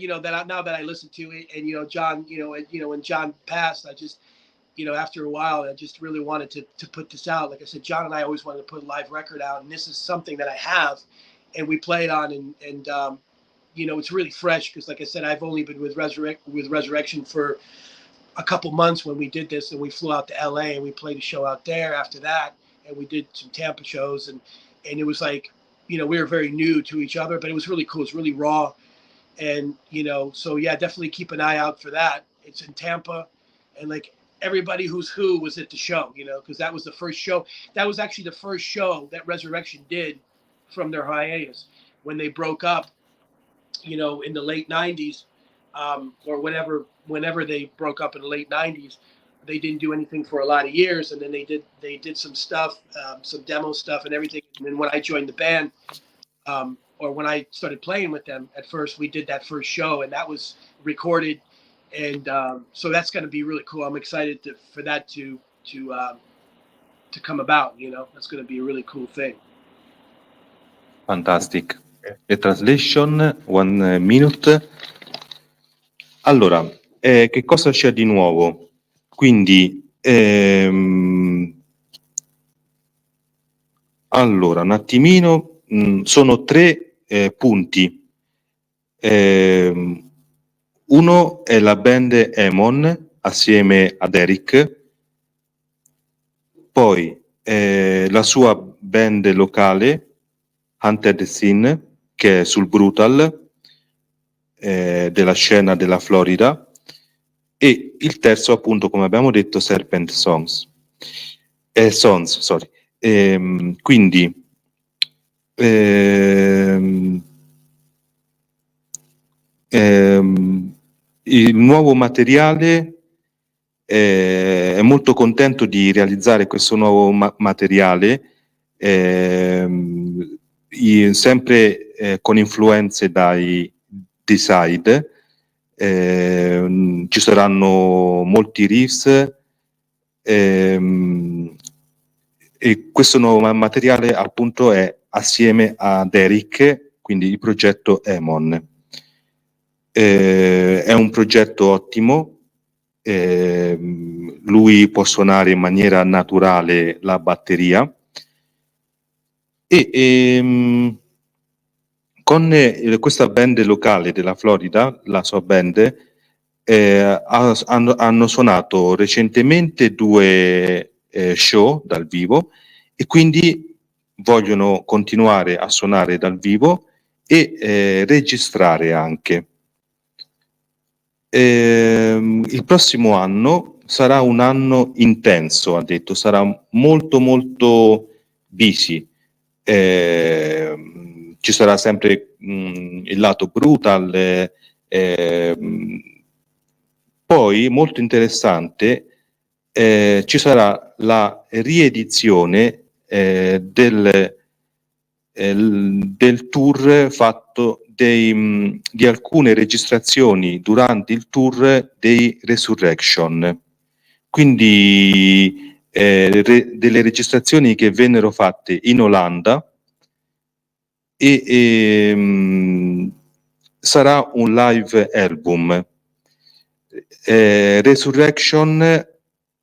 you know that now that I listen to it, and you know, John, when John passed, I just, you know, after a while, I just really wanted to put this out. Like I said, John and I always wanted to put a live record out, and this is something that I have, and we play it on, and you know, it's really fresh because, like I said, I've only been with Resurrection for a couple months when we did this, and we flew out to LA and we played a show out there after that, and we did some Tampa shows, and it was like, you know, we were very new to each other, but it was really cool. It's really raw. And, you know, so yeah, definitely keep an eye out for that. It's in Tampa, and like everybody who's who was at the show, you know, because that was the first show. That was actually the first show that Resurrection did from their hiatus when they broke up, you know, in the late 90s, or whenever they broke up in the late 90s. They didn't do anything for a lot of years, and then they did some stuff, some demo stuff and everything. And then when I joined the band, or when I started playing with them at first, we did that first show, and that was recorded. And so that's going to be really cool. I'm excited for that to come about. You know, that's going to be a really cool thing. Fantastic. The translation, 1 minute. Allora, che cosa c'è di nuovo? Quindi, allora, un attimino, sono 3 punti. Uno è la band Emon assieme ad Eric, poi la sua band locale Arte Zine, che è sul brutal della scena della Florida, e il terzo, appunto, come abbiamo detto, Serpent Sons, sorry. Quindi il nuovo materiale, è molto contento di realizzare questo nuovo materiale, sempre con influenze dai D-side. Ci saranno molti riffs, e questo nuovo materiale appunto è assieme ad Eric, quindi il progetto Emon. È un progetto ottimo, lui può suonare in maniera naturale la batteria, e con questa band locale della Florida, la sua band, hanno suonato recentemente 2 show dal vivo, e quindi vogliono continuare a suonare dal vivo e registrare anche. Il prossimo anno sarà un anno intenso, ha detto, sarà molto molto busy. Ci sarà sempre il lato brutal, poi molto interessante, ci sarà la riedizione del tour fatto di alcune registrazioni durante il tour dei Resurrection, quindi delle registrazioni che vennero fatte in Olanda, e sarà un live album. Resurrection,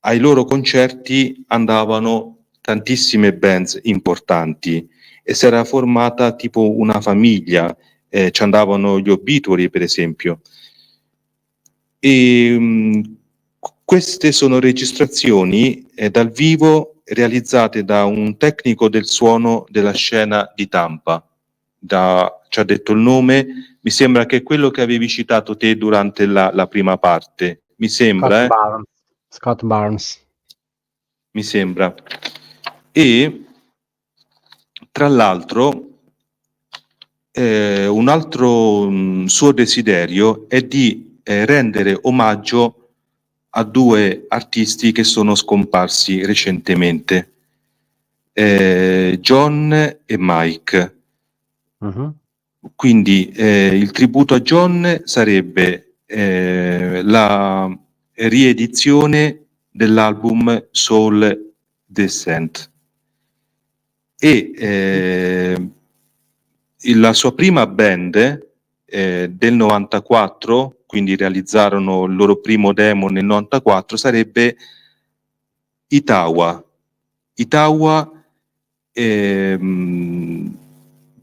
ai loro concerti andavano tantissime bands importanti e si era formata tipo una famiglia, ci andavano gli Obituary per esempio, e queste sono registrazioni dal vivo realizzate da un tecnico del suono della scena di Tampa, ci ha detto il nome, mi sembra che è quello che avevi citato te durante la prima parte, mi sembra, Scott Barnes. mi sembra. E tra l'altro un altro suo desiderio è di rendere omaggio a 2 artisti che sono scomparsi recentemente, John e Mike. Uh-huh. Quindi il tributo a John sarebbe la riedizione dell'album Soul Descent. E la sua prima band del 94, quindi realizzarono il loro primo demo nel 94, sarebbe U.S.A. U.S.A.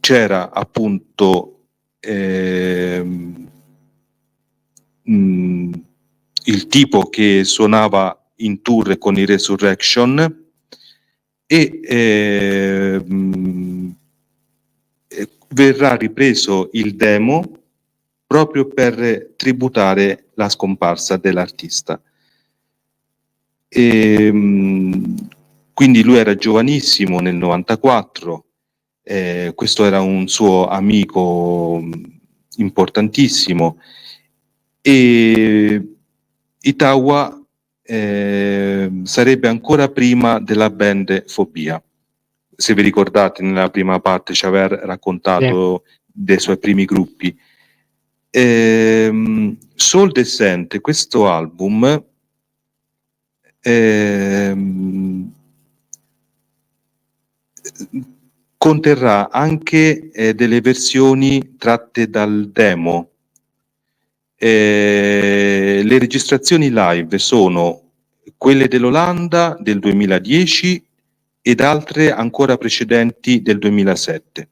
c'era appunto il tipo che suonava in tour con i Resurrection e verrà ripreso il demo proprio per tributare la scomparsa dell'artista. Quindi lui era giovanissimo nel 94, questo era un suo amico importantissimo, e U.S.A. sarebbe ancora prima della band Fobia. Se vi ricordate, nella prima parte ci aveva raccontato dei suoi primi gruppi. Soul Descent, questo album, conterrà anche delle versioni tratte dal demo. Le registrazioni live sono quelle dell'Olanda del 2010 ed altre ancora precedenti del 2007.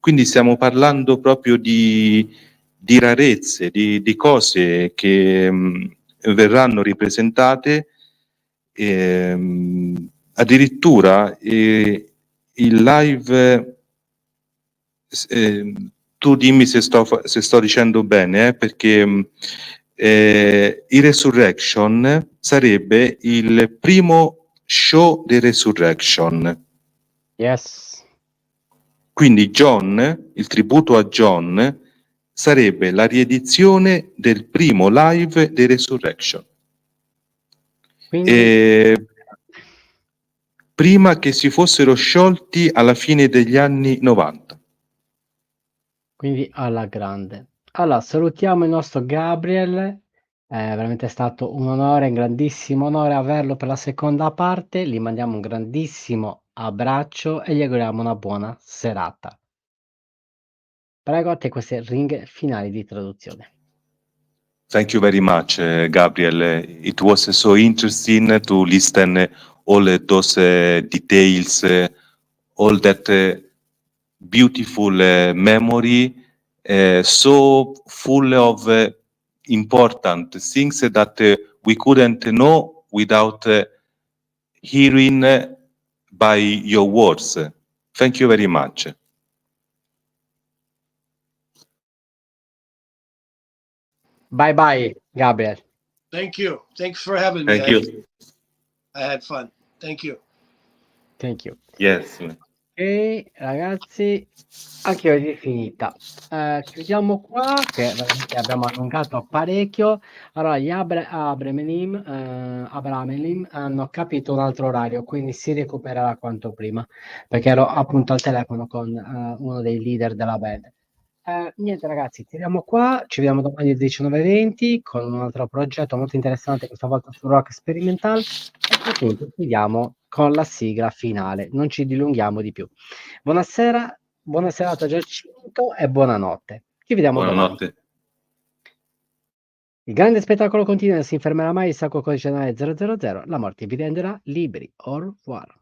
Quindi stiamo parlando proprio di rarezze, di cose che verranno ripresentate. Addirittura il live, tu dimmi se sto dicendo bene, perché i Resurrection sarebbe il primo show dei Resurrection. Yes. Quindi John, il tributo a John, sarebbe la riedizione del primo live dei Resurrection. Quindi Prima che si fossero sciolti alla fine degli anni 90. Quindi alla grande. Allora, salutiamo il nostro Gabriel. È veramente stato un onore, un grandissimo onore averlo per la seconda parte. Gli mandiamo un grandissimo abbraccio e gli auguriamo una buona serata. Prego a te queste ringhe finali di traduzione. Thank you very much, Gabriel. It was so interesting to listen all those details, all that beautiful memory, so full of important things that we couldn't know without hearing by your words. Thank you very much. Bye bye, Gabriel. Thank you. Thanks for having me. Thank you. I had fun. Thank you. Thank you. Yes. Ok, ragazzi, anche oggi è finita. Chiudiamo qua, che veramente abbiamo allungato parecchio. Allora, gli Abramelim hanno capito un altro orario, quindi si recupererà quanto prima, perché ero appunto al telefono con uno dei leader della band. Niente ragazzi, tiriamo qua, ci vediamo domani alle 19:20 con un altro progetto molto interessante, questa volta sul rock sperimentale, e appunto chiudiamo con la sigla finale, non ci dilunghiamo di più. Buonasera, buona serata Giacinto e buonanotte. Ci vediamo domani. Buonanotte. Il grande spettacolo continua, non si fermerà mai, il sacro codice canale 000, la morte vi renderà liberi. Au revoir.